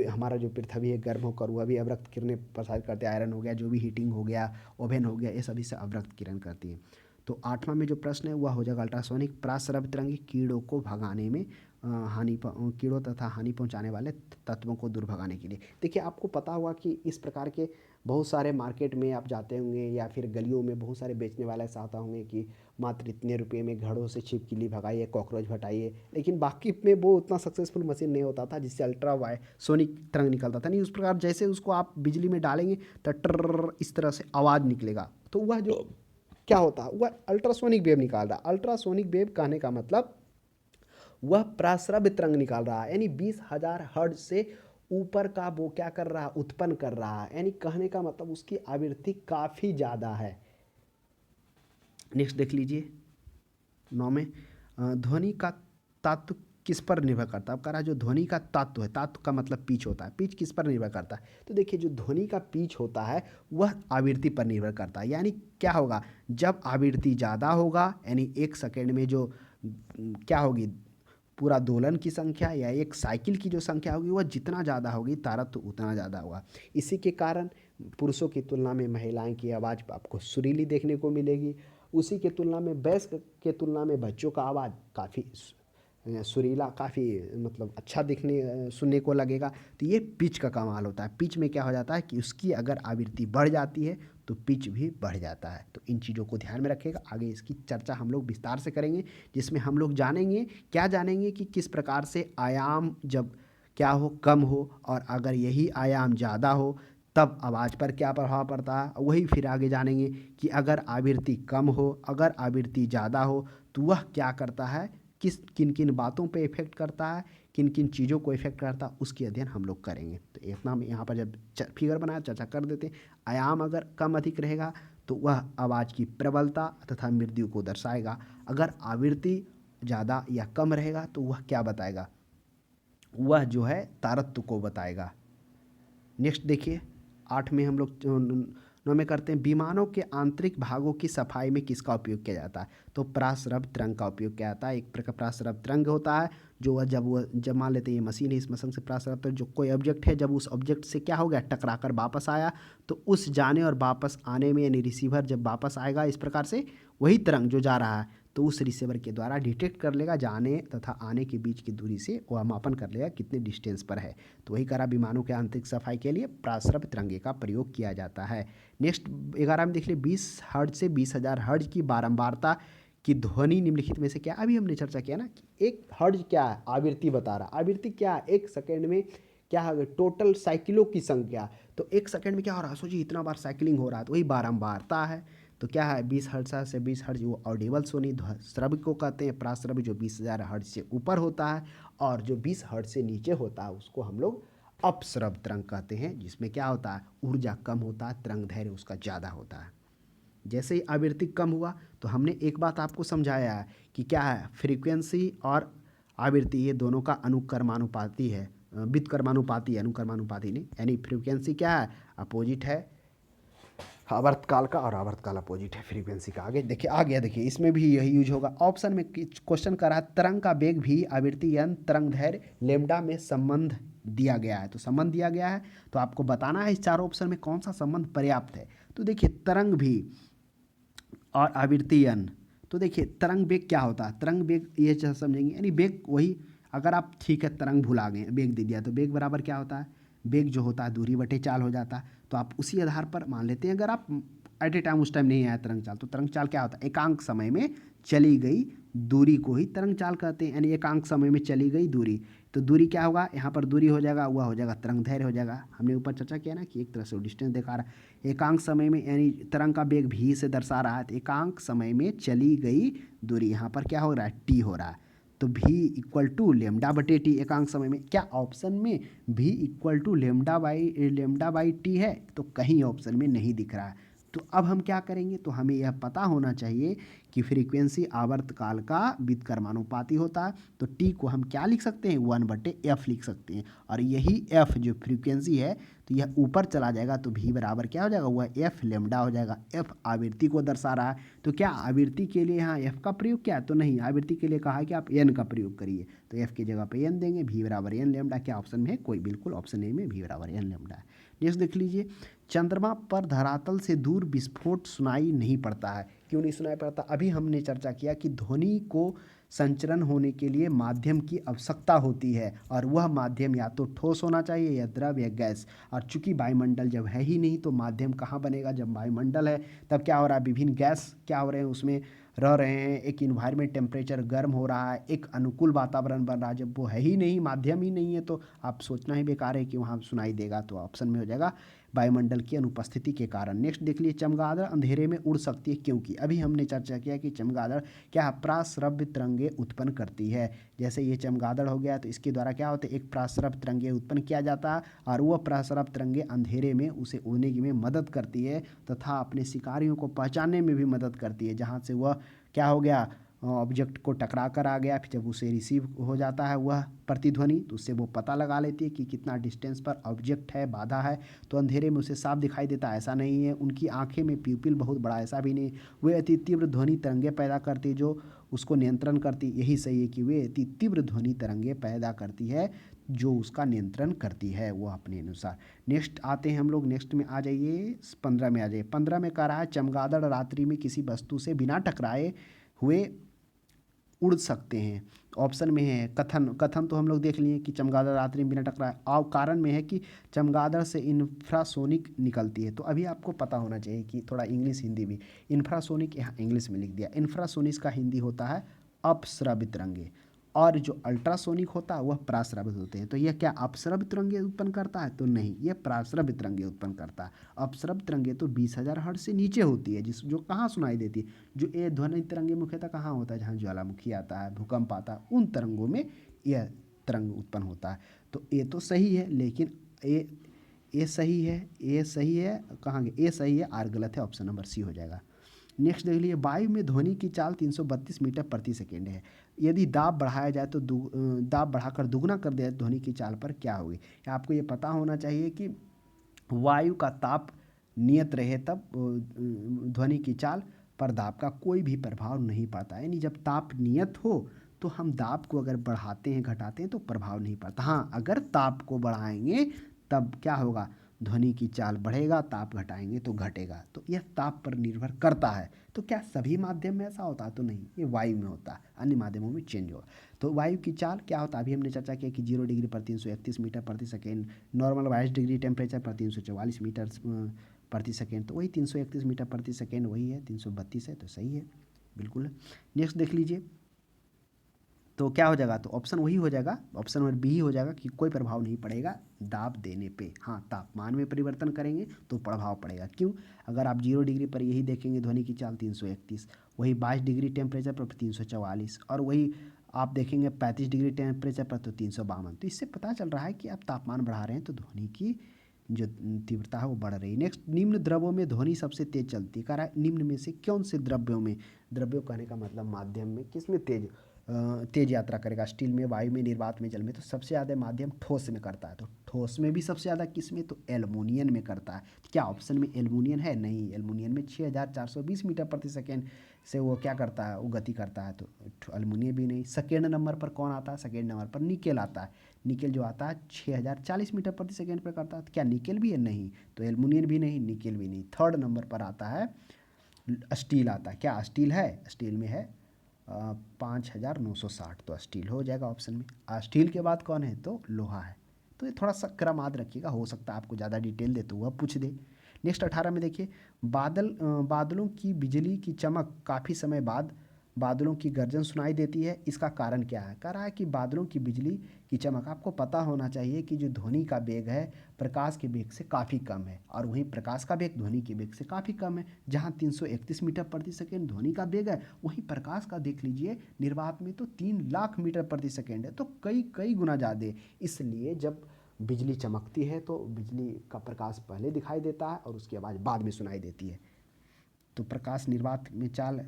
हमारा जो पृथ्वी है गर्म होकर वह भी अवरक्त किरणें प्रसारित करते हैं। आयरन हो गया, जो भी हीटिंग हो गया, ओवन हो गया, ये सभी से अवरक्त किरण करती है। तो 8वां में जो प्रश्न है वह हो जाएगा अल्ट्रासोनिक प्रासरभ तरंग कीड़ों को भगाने में कीड़ों तथा हानि पहुंचाने वाले तत्वों को दूर भगाने के लिए। देखिए, आपको पता होगा कि इस प्रकार के बहुत सारे मार्केट में आप जाते होंगे या फिर गलियों में बहुत सारे बेचने वाले ऐसा होता होंगे कि मात्र इतने रुपये में घड़ों से छिपकली भगाइए, कॉकरोच हटाइए। लेकिन बाकी में वो उतना सक्सेसफुल मशीन नहीं होता था जिससे अल्ट्रा वाई सोनिक तरंग निकलता था। नहीं, उस प्रकार जैसे उसको आप बिजली में डालेंगे तो ट्र इस तरह से आवाज़ निकलेगा। तो वह जो क्या होता है, वह अल्ट्रासोनिक वेव निकाल रहा है। अल्ट्रासोनिक वेव कहने का मतलब वह प्रासरभ तरंग निकाल रहा है, यानी 20,000 हर्ट्ज से ऊपर का वो क्या कर रहा है, उत्पन्न कर रहा है। यानी कहने का मतलब उसकी आवृत्ति काफ़ी ज़्यादा है। नेक्स्ट देख लीजिए 9 में ध्वनि का तत्व किस पर निर्भर करता है। अब कह रहा है जो ध्वनि का तत्व है, तत्व का मतलब पिच होता है, पिच किस पर निर्भर करता है। तो देखिए, जो ध्वनि का पिच होता है वह आवृत्ति पर निर्भर करता है। यानी क्या होगा, जब आवृत्ति ज़्यादा होगा, यानी 1 सेकेंड में जो क्या होगी, पूरा दोलन की संख्या या एक साइकिल की जो संख्या होगी वह जितना ज़्यादा होगी, तारत्व उतना ज़्यादा होगा। इसी के कारण पुरुषों की तुलना में महिलाएं की आवाज़ आपको सुरीली देखने को मिलेगी। उसी के तुलना में वयस्क के तुलना में बच्चों का आवाज़ काफ़ी सुरीला, काफ़ी मतलब अच्छा दिखने सुनने को लगेगा। तो ये पिच का कमाल होता है। पिच में क्या हो जाता है कि उसकी अगर आवृत्ति बढ़ जाती है तो पिच भी बढ़ जाता है। तो इन चीज़ों को ध्यान में रखिएगा। आगे इसकी चर्चा हम लोग विस्तार से करेंगे, जिसमें हम लोग जानेंगे, क्या जानेंगे कि किस प्रकार से आयाम जब क्या हो, कम हो, और अगर यही आयाम ज़्यादा हो तब आवाज़ पर क्या प्रभाव पड़ता है। वही फिर आगे जानेंगे कि अगर आवृत्ति कम हो, अगर आवृत्ति ज़्यादा हो तो वह क्या करता है, किन किन बातों पे इफ़ेक्ट करता है, किन किन चीज़ों को इफ़ेक्ट करता है, उसकी अध्ययन हम लोग करेंगे। तो इतना हम यहाँ पर जब फिगर बनाया चर्चा कर देते हैं। आयाम अगर कम अधिक रहेगा तो वह आवाज़ की प्रबलता तथा मृत्यु को दर्शाएगा। अगर आवृत्ति ज़्यादा या कम रहेगा तो वह क्या बताएगा, वह जो है तारत्व को बताएगा। नेक्स्ट देखिए 8 में हम लोग 9 में करते हैं विमानों के आंतरिक भागों की सफाई में किसका उपयोग किया जाता है। तो प्रासरभ तरंग का उपयोग किया जाता है। एक प्रकार प्रासरभ तरंग होता है जो वह जब मान लेते हैं ये मशीन है, इस मशीन से प्रासरभ तरंग, जो कोई ऑब्जेक्ट है जब उस ऑब्जेक्ट से क्या हो गया, टकराकर वापस आया, तो उस जाने और वापस आने में, यानी रिसीवर जब वापस आएगा इस प्रकार से वही तरंग जो जा रहा है तो उस रिसीवर के द्वारा डिटेक्ट कर लेगा, जाने तथा आने के बीच की दूरी से वह मापन कर लेगा कितने डिस्टेंस पर है। तो वही करा विमानों के आंतरिक सफाई के लिए प्रासरभ तरंगे का प्रयोग किया जाता है। नेक्स्ट 11 में देख लिए 20 हर्ट्ज से 20,000 हर्ट्ज की बारंबारता की ध्वनि निम्नलिखित में से क्या। अभी हमने चर्चा किया ना कि एक हर्ट्ज क्या है, आवृत्ति बता रहा। आवृत्ति क्या है, 1 सेकेंड में क्या है, टोटल साइकिलों की संख्या। तो 1 सेकेंड में क्या हो रहा है, सोचिए इतना बार साइकिलिंग हो रहा है, तो वही बारंबारता है। तो क्या है, 20 हर्ट्ज से 20 हर्ट्ज वो ऑडिबल ध्वनि श्रव्य को कहते हैं। प्रासरभ जो 20,000 हर्ट्ज से ऊपर होता है और जो 20 हर्ट्ज से नीचे होता है उसको हम लोग अपश्रव तरंग कहते हैं, जिसमें क्या होता है, ऊर्जा कम होता है, तरंग दैर्घ्य उसका ज़्यादा होता है। जैसे ही आवृत्ति कम हुआ तो हमने एक बात आपको समझाया है कि क्या है, फ्रीक्वेंसी और आवृत्ति ये दोनों का अनुक्रमानुपाती है, व्युत्क्रमानुपाती है, अनुक्रमानुपाती नहीं। यानी फ्रीक्वेंसी क्या है, अपोजिट है आवर्तकाल का, और आवर्तकाल अपोजिट है फ्रीक्वेंसी का। आगे देखिए, आ गया, देखिए इसमें भी यही यूज होगा। ऑप्शन में क्वेश्चन करा तरंग का वेग भी आवृत्ति यन तरंग दैर्घ्य लेमडा में संबंध दिया गया है। तो संबंध दिया गया है तो आपको बताना है इस चारों ऑप्शन में कौन सा संबंध पर्याप्त है। तो देखिए तरंग भी और आवृत्ति यन, तो देखिए तरंग वेग क्या होता है, तरंग वेग ये समझेंगे, यानी वेग वही, अगर आप ठीक है तरंग भुला गए, वेग दे दिया तो वेग बराबर क्या होता है, वेग जो होता है दूरी बटे चाल हो जाता है। तो आप उसी आधार पर मान लेते हैं, अगर आप एट ए टाइम उस टाइम नहीं आया तरंग चाल, तो तरंग चाल क्या होता है, एकांक समय में चली गई दूरी को ही तरंग चाल कहते हैं। यानी एकांक समय में चली गई दूरी, तो दूरी क्या होगा, यहाँ पर दूरी हो जाएगा, वह हो जाएगा तरंग दैर्घ्य हो जाएगा। हमने ऊपर चर्चा किया ना कि एक तरह से डिस्टेंस दिखा रहा है। एकांक समय में यानी तरंग का वेग भी से दर्शा रहा है, तो एकांक समय में चली गई दूरी, यहाँ पर क्या हो रहा है, टी हो रहा है। तो v इक्वल टू लेमडा बटे टी, एकांक समय में क्या ऑप्शन में v equal to lambda by t है, तो कहीं ऑप्शन में नहीं दिख रहा है। तो अब हम क्या करेंगे, तो हमें यह पता होना चाहिए कि फ्रीक्वेंसी आवर्तकाल का व्युत्क्रमानुपाती होता है। तो टी को हम क्या लिख सकते हैं, 1/f लिख सकते हैं। और यही एफ जो फ्रीक्वेंसी है, तो यह ऊपर चला जाएगा तो भी बराबर क्या हो जाएगा, वह एफ लेमडा हो जाएगा। एफ आवृत्ति को दर्शा रहा है, तो क्या आवृत्ति के लिए यहाँ एफ का प्रयोग किया, तो नहीं, आवृत्ति के लिए कहा है कि आप एन का प्रयोग करिए। तो एफ की जगह पे एन देंगे, भी बराबर एन लेमडा। क्या ऑप्शन में है, कोई, बिल्कुल ऑप्शन ए में भी बराबर एन लेमडा है। नेक्स्ट देख लीजिए, चंद्रमा पर धरातल से दूर विस्फोट सुनाई नहीं पड़ता है। क्यों नहीं सुनाई पड़ता, अभी हमने चर्चा किया कि ध्वनि को संचरण होने के लिए माध्यम की आवश्यकता होती है, और वह माध्यम या तो ठोस होना चाहिए या द्रव या गैस। और चूंकि वायुमंडल जब है ही नहीं तो माध्यम कहाँ बनेगा, जब वायुमंडल है तब क्या हो रहा है, विभिन्न गैस क्या हो रहे हैं, उसमें रह रहे हैं, एक इन्वायरमेंट टेम्परेचर गर्म हो रहा है, एक अनुकूल वातावरण बन रहा है। जब वो है ही नहीं, माध्यम ही नहीं है, तो आप सोचना ही बेकार है कि वहाँ सुनाई देगा। तो ऑप्शन में हो जाएगा वायुमंडल की अनुपस्थिति के कारण। नेक्स्ट देख लीजिए, चमगादड़ अंधेरे में उड़ सकती है क्योंकि, अभी हमने चर्चा किया कि चमगादड़ क्या प्राश्रव्य तरंगे उत्पन्न करती है। जैसे ये चमगादड़ हो गया तो इसके द्वारा क्या होता है, एक प्राश्रव्य तरंगे उत्पन्न किया जाता है, और वह प्राश्रव्य तरंगे अंधेरे में उसे उड़ने में मदद करती है तथा अपने शिकारियों को पहचानने में भी मदद करती है। जहाँ से वह क्या हो गया, ऑब्जेक्ट को टकरा कर आ गया, फिर जब उसे रिसीव हो जाता है वह प्रतिध्वनि, तो उससे वो पता लगा लेती है कि कितना डिस्टेंस पर ऑब्जेक्ट है, बाधा है। तो अंधेरे में उसे साफ दिखाई देता है, ऐसा नहीं है। उनकी आंखें में प्यूपिल बहुत बड़ा, ऐसा भी नहीं। वे अति तीव्र ध्वनि तरंगे पैदा करती जो उसको नियंत्रण करती, यही सही है कि वे अति तीव्र ध्वनि तरंगे पैदा करती है जो उसका नियंत्रण करती है वो अपने अनुसार। नेक्स्ट आते हैं हम लोग, नेक्स्ट में आ जाइए, 15 में आ जाइए। 15 में कह रहा है चमगादड़ रात्रि में किसी वस्तु से बिना टकराए हुए उड़ सकते हैं। ऑप्शन में है कथन, कथन तो हम लोग देख लिए कि चमगादड़ रात्रि में बिना टकराए, और कारण में है कि चमगादड़ से इंफ्रासोनिक निकलती है। तो अभी आपको पता होना चाहिए कि थोड़ा इंग्लिश हिंदी भी, इंफ्रासोनिक यहाँ इंग्लिश में लिख दिया, इंफ्रासोनिक का हिंदी होता है अपश्रवित तरंगे, और जो अल्ट्रासोनिक होता है वह प्राश्रवित होते हैं। तो यह क्या अपश्रवित तरंगे उत्पन्न करता है, तो नहीं, यह प्राश्रवित तरंगे उत्पन्न करता है। अपश्रवित तरंगे तो 20,000 हर्ट्ज से नीचे होती है, जिस जो कहाँ सुनाई देती है, जो ये ध्वनि तरंगे मुख्यतः कहाँ होता है, जहाँ ज्वालामुखी आता है, भूकंप आता है, उन तरंगों में यह तरंग उत्पन्न होता है। तो ये तो सही है, लेकिन ये सही है, ये सही है, कहाँ गए, ये सही है, आर गलत है, ऑप्शन नंबर सी हो जाएगा। नेक्स्ट देख लीजिए, वायु में ध्वनि की चाल 332 मीटर प्रति सेकेंड है। यदि दाब बढ़ाया जाए तो दाब बढ़ाकर दुगना कर दिया ध्वनि की चाल पर क्या होगी। आपको ये पता होना चाहिए कि वायु का ताप नियत रहे तब ध्वनि की चाल पर दाब का कोई भी प्रभाव नहीं पड़ता। यानी जब ताप नियत हो तो हम दाब को अगर बढ़ाते हैं घटाते हैं तो प्रभाव नहीं पड़ता। हाँ, अगर ताप को बढ़ाएंगे तब क्या होगा, ध्वनि की चाल बढ़ेगा, ताप घटाएंगे तो घटेगा। तो यह ताप पर निर्भर करता है। तो क्या सभी माध्यम में ऐसा होता है, तो नहीं, ये वायु में होता है, अन्य माध्यमों में चेंज होगा। तो वायु की चाल क्या होता है, अभी हमने चर्चा किया कि 0 डिग्री पर 331 मीटर प्रति सेकेंड, नॉर्मल 22 डिग्री टेम्परेचर पर 344 मीटर प्रति सेकेंड। तो वही 331 मीटर प्रति सेकेंड वही है, 332 है, तो सही है, बिल्कुल है। नेक्स्ट देख लीजिए, तो क्या हो जाएगा, तो ऑप्शन वही हो जाएगा, ऑप्शन नंबर बी हो जाएगा कि कोई प्रभाव नहीं पड़ेगा दाब देने पे। हाँ, तापमान में परिवर्तन करेंगे तो प्रभाव पड़ेगा। क्यों, अगर आप 0 डिग्री पर यही देखेंगे ध्वनि की चाल 331, वही 22 डिग्री टेम्परेचर पर 344, और वही आप देखेंगे 35 डिग्री टेम्परेचर पर तो 352। तो इससे पता चल रहा है कि आप तापमान बढ़ा रहे हैं तो ध्वनि की जो तीव्रता है वो बढ़ रही है। नेक्स्ट, निम्न द्रव्यों में ध्वनि सबसे तेज चलती है। कह रहा है निम्न में से कौन से द्रव्यों में, द्रव्यों कहने का मतलब माध्यम में, किस में तेज यात्रा करेगा, स्टील में, वायु में, निर्वात में, जल में। तो सबसे ज़्यादा माध्यम ठोस में करता है। तो ठोस में भी सबसे ज़्यादा किस में, तो एल्युमिनियम में करता है। तो क्या ऑप्शन में एल्युमिनियम है, नहीं, एल्युमिनियम में 6420 मीटर प्रति सेकेंड से वो क्या करता है, वो गति करता है। तो एल्युमिनियम भी नहीं। सेकेंड नंबर पर कौन आता है, सेकेंड नंबर पर निकेल आता है। निकेल जो आता है 6040 मीटर प्रति सेकेंड पर करता है। तो क्या निकेल भी है, नहीं, तो एल्युमिनियम भी नहीं, निकेल भी नहीं। थर्ड नंबर पर आता है स्टील आता है। क्या स्टील है, स्टील में है 5960, तो स्टील हो जाएगा ऑप्शन में। स्टील के बाद कौन है, तो लोहा है। तो ये थोड़ा सा क्रम याद रखिएगा, हो सकता है आपको ज़्यादा डिटेल दे तो वह पूछ दे। नेक्स्ट 18 में देखिए, बादलों की बिजली की चमक काफ़ी समय बाद बादलों की गर्जन सुनाई देती है, इसका कारण क्या है। कह रहा है कि बादलों की बिजली की चमक, आपको पता होना चाहिए कि जो ध्वनि का वेग है प्रकाश के वेग से काफ़ी कम है, और वहीं प्रकाश का वेग ध्वनि के वेग से काफ़ी कम है। जहाँ 331 मीटर प्रति सेकेंड ध्वनि का वेग है, वहीं प्रकाश का देख लीजिए निर्वात में तो 3 लाख मीटर प्रति सेकेंड है, तो कई कई गुना ज़्यादा है। इसलिए जब बिजली चमकती है तो बिजली का प्रकाश पहले दिखाई देता है और उसकी आवाज़ बाद में सुनाई देती है। तो प्रकाश निर्वात में चाल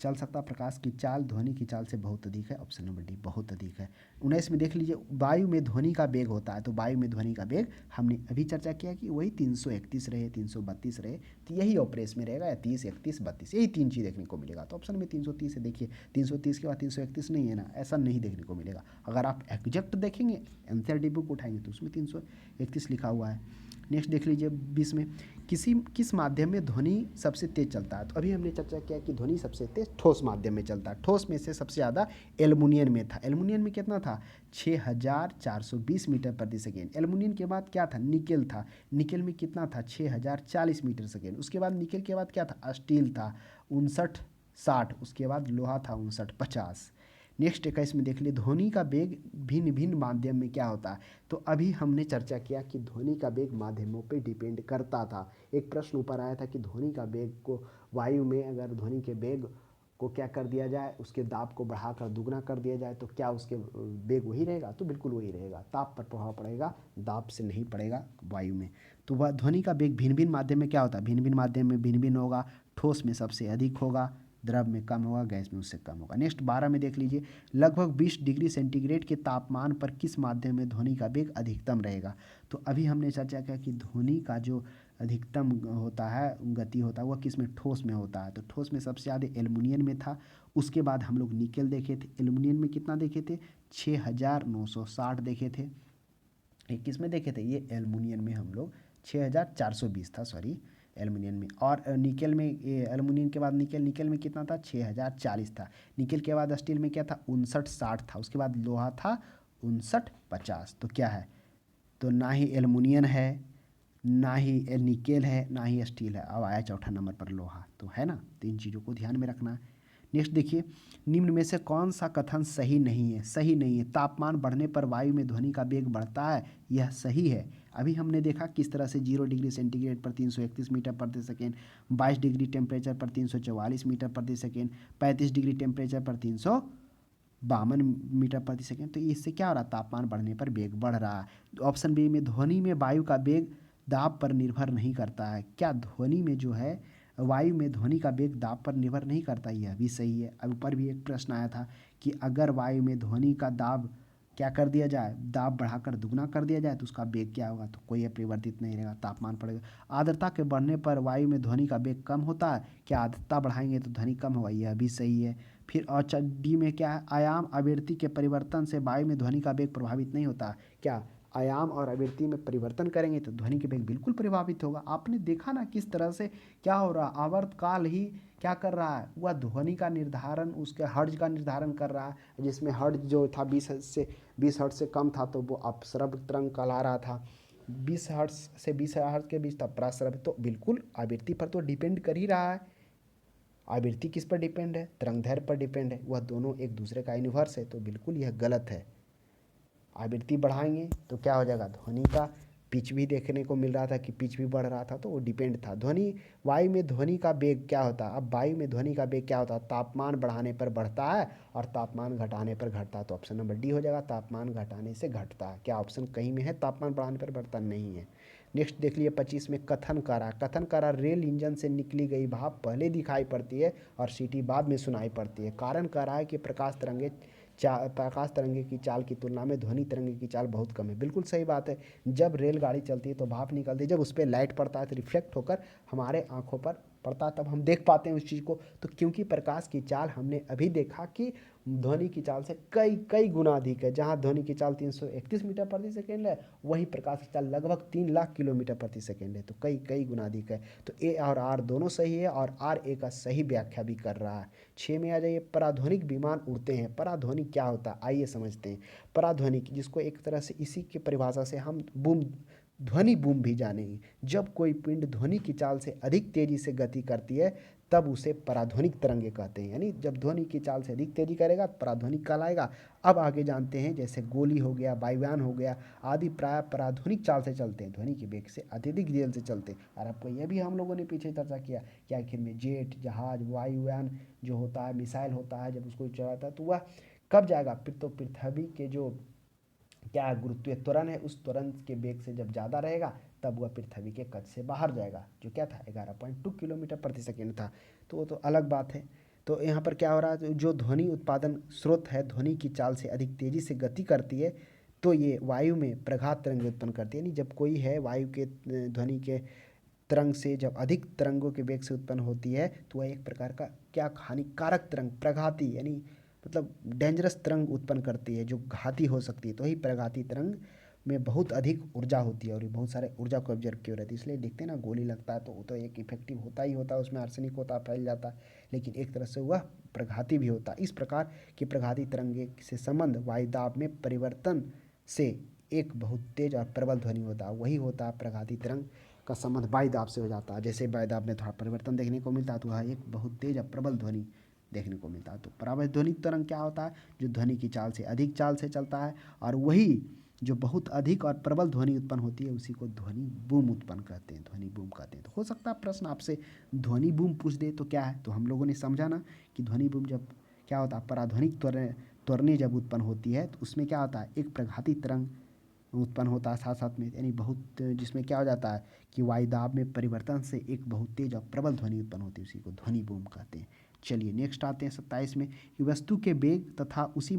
चल सकता, प्रकाश की चाल ध्वनि की चाल से बहुत अधिक है। ऑप्शन नंबर डी बहुत अधिक है। 19 में देख लीजिए, वायु में ध्वनि का वेग होता है, तो वायु में ध्वनि का वेग हमने अभी चर्चा किया कि वही 331 रहे, 332 रहे, तो यही ऑपरेस में रहेगा, या 30, 31, 32, यही तीन चीज़ देखने को मिलेगा। तो ऑप्शन में 330 है। देखिए 330 के बाद 331 नहीं है ना, ऐसा नहीं देखने को मिलेगा। अगर आप एग्जैक्ट देखेंगे, एनसीईआरटी बुक उठाएंगे तो उसमें 331 लिखा हुआ है। नेक्स्ट देख लीजिए 20 में, किस माध्यम में ध्वनि सबसे तेज चलता है। तो अभी हमने चर्चा किया कि ध्वनि सबसे तेज ठोस माध्यम में चलता है। ठोस में से सबसे ज़्यादा एल्युमिनियम में था। एल्युमिनियम में कितना था, 6420 मीटर प्रति सेकेंड। एल्युमिनियम के बाद क्या था, निकेल था। निकेल में कितना था, 6040 मीटर सेकेंड। उसके बाद निकेल के बाद क्या था, स्टील था 5960। उसके बाद लोहा था 5950। नेक्स्ट 21 में देख लिए, ध्वनि का वेग भिन्न भिन्न माध्यम में क्या होता है। तो अभी हमने चर्चा किया कि ध्वनि का वेग माध्यमों पे डिपेंड करता था। एक प्रश्न ऊपर आया था कि ध्वनि का वेग को वायु में अगर ध्वनि के वेग को क्या कर दिया जाए, उसके दाब को बढ़ाकर दुगना कर दिया जाए, तो क्या उसके वेग वही रहेगा, तो बिल्कुल वही रहेगा। ताप पर प्रभाव पड़ेगा, दाब से नहीं पड़ेगा वायु में। तो वह ध्वनि का वेग भिन्न भिन्न माध्यम में क्या होता है, भिन्न भिन्न माध्यम में भिन्न भिन्न होगा। ठोस में सबसे अधिक होगा, द्रव में कम होगा, गैस में उससे कम होगा। नेक्स्ट 12 में देख लीजिए, लगभग 20 डिग्री सेंटीग्रेड के तापमान पर किस माध्यम में ध्वनि का वेग अधिकतम रहेगा। तो अभी हमने चर्चा किया कि ध्वनि का जो अधिकतम होता है, गति होता है, वह किस में, ठोस में होता है। तो ठोस में सबसे ज़्यादा एल्युमिनियम में था। उसके बाद हम लोग निकेल देखे थे। एल्युमिनियम में कितना देखे थे, 6960 देखे थे। ये किस में देखे थे, ये एल्युमिनियम में हम लोग 6420 था, सॉरी एल्युमिनियम में। और निकेल में, एल्युमिनियम के बाद निकेल में कितना था, 6040 था। निकेल के बाद स्टील में क्या था, 5960 था। उसके बाद लोहा था 5950। तो क्या है, तो ना ही एल्युमिनियम है, ना ही निकेल है, ना ही स्टील है। अब आया चौथा नंबर पर लोहा, तो है ना। तो इन चीज़ों को ध्यान में रखना है। नेक्स्ट देखिए, निम्न में से कौन सा कथन सही नहीं है। सही नहीं है, तापमान बढ़ने पर वायु में ध्वनि का वेग बढ़ता है, यह सही है। अभी हमने देखा किस तरह से 0 डिग्री सेंटीग्रेड पर 331 मीटर प्रति सेकेंड, 22 डिग्री टेम्परेचर पर 344 मीटर प्रति सेकेंड, 35 डिग्री टेम्परेचर पर 352 मीटर प्रति सेकेंड। तो इससे क्या हो रहा है, तापमान बढ़ने पर वेग बढ़ रहा है। ऑप्शन बी में, ध्वनि में वायु का वेग दाब पर निर्भर नहीं करता है। क्या ध्वनि में जो है, वायु में ध्वनि का वेग दाब पर निर्भर नहीं करता, यह भी सही है। अब ऊपर भी एक प्रश्न आया था कि अगर वायु में ध्वनि का दाब क्या कर दिया जाए, दाब बढ़ाकर दुगना कर दिया जाए, तो उसका वेग क्या होगा, तो कोई अपरिवर्तित नहीं रहेगा, तापमान पड़ेगा। आर्द्रता के बढ़ने पर वायु में ध्वनि का वेग कम होता है। क्या आर्द्रता बढ़ाएंगे तो ध्वनि कम होगा, यह भी सही है। फिर और डी में क्या है, आयाम आवृत्ति के परिवर्तन से वायु में ध्वनि का वेग प्रभावित नहीं होता। क्या आयाम और आवृत्ति में परिवर्तन करेंगे तो ध्वनि के वेग बिल्कुल प्रभावित होगा। आपने देखा ना किस तरह से क्या हो रहा, आवर्तकाल ही क्या कर रहा है, वह ध्वनि का निर्धारण, उसके हर्ज का निर्धारण कर रहा है। जिसमें हर्ज जो था 20 हर्ज से कम था, तो वो अपस्रव तरंग कहला रहा था। 20 हर्ज से 20 हर्ज के बीच था प्रस्रव। तो बिल्कुल आवृत्ति पर तो डिपेंड कर ही रहा है। आवृत्ति किस पर डिपेंड है, तरंगदैर्घ्य पर डिपेंड है। वह दोनों एक दूसरे का इन्वर्स है, तो बिल्कुल यह गलत है। आवृत्ति बढ़ाएंगे तो क्या हो जाएगा, ध्वनि का पिच भी देखने को मिल रहा था कि पिच भी बढ़ रहा था, तो वो डिपेंड था। ध्वनि, वायु में ध्वनि का वेग क्या होता है, अब वायु में ध्वनि का वेग क्या होता है, तापमान बढ़ाने पर बढ़ता है और तापमान घटाने पर घटता है। तो ऑप्शन नंबर डी हो जाएगा, तापमान घटाने से घटता है। क्या ऑप्शन कहीं में है तापमान बढ़ाने पर बढ़ता, नहीं है। नेक्स्ट देख लिए 25 में, कथन करा। कथन करा, रेल इंजन से निकली गई भाप पहले दिखाई पड़ती है और सीटी बाद में सुनाई पड़ती है। कारण कह रहा है कि प्रकाश तरंगे की चाल की तुलना में ध्वनि तरंगे की चाल बहुत कम है। बिल्कुल सही बात है। जब रेलगाड़ी चलती है तो भाप निकलती है, जब उस पर लाइट पड़ता है तो रिफ्लेक्ट होकर हमारे आंखों पर पड़ता है, तब हम देख पाते हैं उस चीज़ को। तो क्योंकि प्रकाश की चाल हमने अभी देखा कि ध्वनि की चाल से कई कई गुना अधिक है। जहाँ ध्वनि की चाल 331 मीटर प्रति सेकेंड है, वहीं प्रकाश की चाल लगभग 3 लाख किलोमीटर प्रति सेकेंड है। तो कई कई गुना अधिक है। तो ए और आर दोनों सही है, और आर ए का सही व्याख्या भी कर रहा है। 6 में आ जाइए, पराध्वनिक विमान उड़ते हैं। पराध्वनिक क्या होता है, आइए समझते हैं। पराध्वनिक, जिसको एक तरह से इसी की परिभाषा से हम बूम, ध्वनि बूम भी जानेंगे। जब कोई पिंड ध्वनि की चाल से अधिक तेजी से गति करती है, तब उसे पराध्वनिक तरंगे कहते हैं। यानी जब ध्वनि की चाल से अधिक तेजी करेगा तो पराध्वनिक कहलाएगा। अब आगे जानते हैं, जैसे गोली हो गया, वायुयान हो गया आदि, प्राय पराध्वनिक चाल से चलते हैं, ध्वनि के वेग से अत्यधिक देर से चलते हैं। और आपको यह भी हम लोगों ने पीछे चर्चा किया कि आखिर में जेट, जहाज, वायुयान जो होता है, मिसाइल होता है, जब उसको चलाता है तो वह कब जाएगा, फिर तो पृथ्वी के जो क्या गुरुत्वीय त्वरण है, उस त्वरण के वेग से जब ज़्यादा रहेगा तब वह पृथ्वी के कक्ष से बाहर जाएगा, जो क्या था 11.2 किलोमीटर प्रति सेकेंड था। तो वो तो अलग बात है। तो यहाँ पर क्या हो रहा है, जो ध्वनि उत्पादन स्रोत है ध्वनि की चाल से अधिक तेजी से गति करती है, तो ये वायु में प्रघात तरंग उत्पन्न करती है। यानी जब कोई है वायु के ध्वनि के तरंग से जब अधिक तरंगों के वेग से उत्पन्न होती है, तो वह एक प्रकार का क्या हानिकारक तरंग, प्रघाती, यानी मतलब डेंजरस तरंग उत्पन्न करती है, जो घाती हो सकती है। तो ही प्रघाती तरंग में बहुत अधिक ऊर्जा होती है और ये बहुत सारे ऊर्जा को ऑब्जर्व किए रहती है। इसलिए देखते हैं ना, गोली लगता है तो वो तो एक इफेक्टिव होता ही होता है, उसमें आर्सेनिक होता है, फैल जाता है, लेकिन एक तरह से वह प्रघाती भी होता है। इस प्रकार की प्रघाती तरंगे से संबंध वायुदाब में परिवर्तन से एक बहुत तेज और प्रबल ध्वनि होता है, वही होता है प्रघाती तरंग का संबंध वायुदाब से हो जाता है। जैसे वायुदाब में थोड़ा परिवर्तन देखने को मिलता है, तो वह एक बहुत तेज और प्रबल ध्वनि देखने को मिलता है। तो परावैद्युनिक तरंग क्या होता है, जो ध्वनि की चाल से अधिक चाल से चलता है, और वही जो बहुत अधिक और प्रबल ध्वनि उत्पन्न होती है उसी को ध्वनि बूम उत्पन्न कहते हैं, ध्वनि बूम कहते हैं। तो हो सकता है प्रश्न आपसे ध्वनि बूम पूछ दे तो क्या है, तो हम लोगों ने समझा ना कि ध्वनि बूम जब क्या होता है, पराध्वनिक त्वरणी जब उत्पन्न होती है तो उसमें क्या होता है, एक प्रघाती तरंग उत्पन्न होता है साथ साथ में, यानी बहुत, जिसमें क्या हो जाता है कि वायुदाब में परिवर्तन से एक बहुत तेज और प्रबल ध्वनि उत्पन्न होती है, उसी को ध्वनि बूम कहते हैं। चलिए नेक्स्ट आते हैं 27 में, कि वस्तु के वेग तथा उसी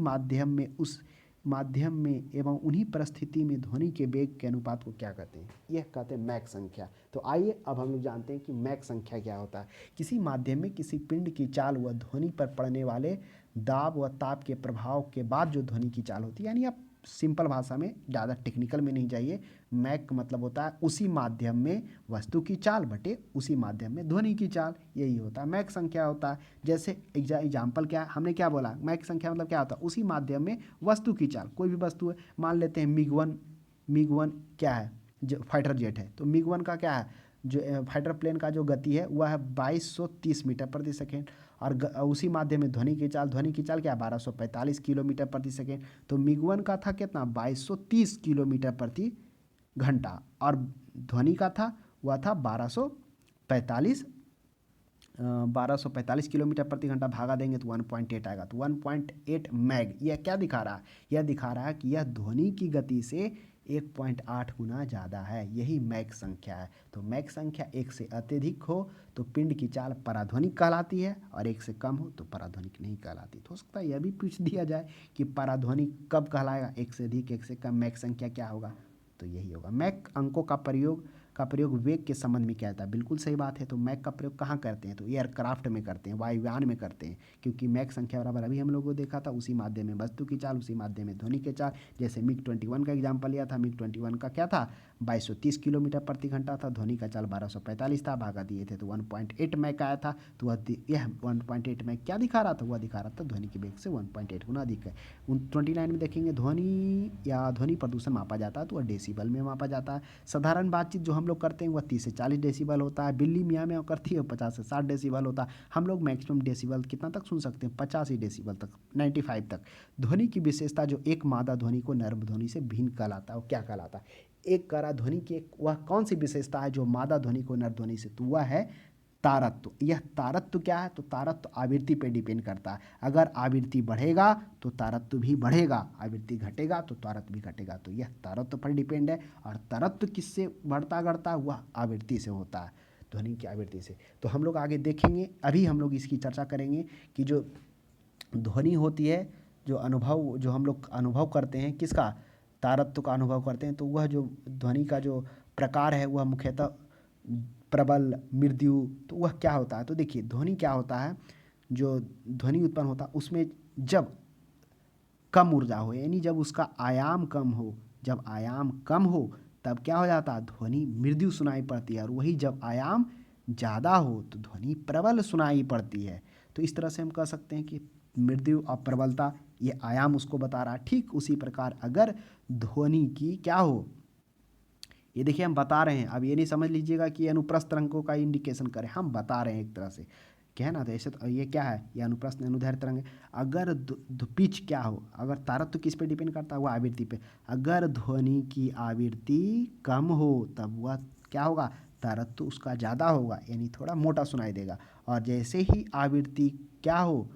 माध्यम में एवं उन्हीं परिस्थिति में ध्वनि के वेग के अनुपात को क्या कहते हैं, यह कहते हैं मैक संख्या। तो आइए अब हम लोग जानते हैं कि मैक संख्या क्या होता है। किसी माध्यम में किसी पिंड की चाल व ध्वनि पर पड़ने वाले दाब व ताप के प्रभाव के बाद जो ध्वनि की चाल होती है, यानी आप सिंपल भाषा में, ज़्यादा टेक्निकल में नहीं जाइए, मैक मतलब होता है उसी माध्यम में वस्तु की चाल बटे उसी माध्यम में ध्वनि की चाल, यही होता है मैक संख्या होता है। जैसे एग्जाम्पल क्या, हमने क्या बोला, मैक संख्या मतलब क्या होता है, उसी माध्यम में वस्तु की चाल, कोई भी वस्तु है, मान लेते हैं मिग वन क्या है, जो फाइटर जेट है, तो मिग वन का क्या है, जो फाइटर प्लेन का जो गति है वह है 2230 मीटर प्रति सेकेंड, और उसी माध्यम में ध्वनि की चाल क्या है, 1245 किलोमीटर प्रति सेकेंड। तो मिग वन का था कितना, 2230 किलोमीटर प्रति घंटा, और ध्वनि का था वह था 1245 किलोमीटर प्रति घंटा, भागा देंगे तो 1.8 आएगा। तो 1.8 मैग, यह क्या दिखा रहा है, यह दिखा रहा है कि यह ध्वनि की गति से 1.8 गुना ज़्यादा है, यही मैक संख्या है। तो मैक संख्या 1 से अत्यधिक हो तो पिंड की चाल पराध्वनिक कहलाती है, और 1 से कम हो तो पराध्वनिक नहीं कहलाती। तो हो सकता है यह भी पूछ दिया जाए कि पराध्वनिक कब कहलाएगा, 1 से अधिक 1 से कम, मैक संख्या क्या होगा, तो यही होगा। मैक अंकों का प्रयोग वेग के संबंध में किया जाता है, बिल्कुल सही बात है। तो मैक का प्रयोग कहाँ करते हैं, तो एयरक्राफ्ट में करते हैं, वायुयान में करते हैं, क्योंकि मैक संख्या बराबर अभी हम लोगों को देखा था उसी माध्यम में वस्तु की चाल, उसी माध्यम में ध्वनि की चाल। जैसे मिग-21 का एग्जाम्पल लिया था, मिग-21 का क्या था, 2230 किलोमीटर प्रति घंटा था, ध्वनि का चाल 1245 था, भागा दिए थे तो 1.8 मैक आया था। तो यह 1.8 मैक क्या दिखा रहा था, वह दिखा रहा था ध्वनि के वेग से 1.8 गुना अधिक है। 29 में देखेंगे, ध्वनि या ध्वनि प्रदूषण मापा जाता है तो वह डेसिबल में मापा जाता है। साधारण बातचीत जो हम लोग करते हैं वह 30 से 40 डेसिबल होता है, बिल्ली मियाँ म्याँ करती है 50 से 60 डेसिबल होता है। हम लोग मैक्सिमम डेसिबल कितना तक सुन सकते हैं, 85 डेसिबल तक, 95 तक। ध्वनि की विशेषता जो एक मादा ध्वनि को नर ध्वनि से भिन्न कहलाता है, वो क्या कहलाता है, एक करा ध्वनि की वह कौन सी विशेषता है जो मादा ध्वनि को नर ध्वनि से, तो वह है तारत्व। यह तारत्व क्या है, तो तारत्व आवृत्ति पे डिपेंड करता है। अगर आवृत्ति बढ़ेगा तो तारत्व भी बढ़ेगा, आवृत्ति घटेगा तो तारत्व भी घटेगा। तो यह तारत्व पर डिपेंड है, और तारत्व किससे बढ़ता घटता है, वह आवृत्ति से होता है, ध्वनि की आवृत्ति से। तो हम लोग आगे देखेंगे, अभी हम लोग इसकी चर्चा करेंगे कि जो ध्वनि होती है, जो हम लोग अनुभव करते हैं, किसका, तारत्व का अनुभव करते हैं, तो वह जो ध्वनि का जो प्रकार है वह मुख्यतः प्रबल, मृदु, तो वह क्या होता है, तो देखिए ध्वनि क्या होता है, जो ध्वनि उत्पन्न होता है उसमें जब कम ऊर्जा हो, यानी जब उसका आयाम कम हो, जब आयाम कम हो तब क्या हो जाता है, ध्वनि मृदु सुनाई पड़ती है, और वही जब आयाम ज़्यादा हो तो ध्वनि प्रबल सुनाई पड़ती है। तो इस तरह से हम कह सकते हैं कि मृदु और प्रबलता, ये आयाम उसको बता रहा है। ठीक उसी प्रकार अगर ध्वनि की क्या हो, ये देखिए हम बता रहे हैं, अब ये नहीं समझ लीजिएगा कि अनुप्रस्थ तरंगों का इंडिकेशन करें, हम बता रहे हैं एक तरह से, क्या है ना। तो ऐसे तो ये क्या है, ये अनुप्रस्थ अनुदैर्ध्य तरंग है। अगर पिच क्या हो, अगर तारत्व किस पे डिपेंड करता है, वो आवृत्ति पे। अगर ध्वनि की आवृत्ति कम हो तब वह क्या होगा, तारत्व उसका ज़्यादा होगा, यानी थोड़ा मोटा सुनाई देगा। और जैसे ही आवृत्ति क्या हो,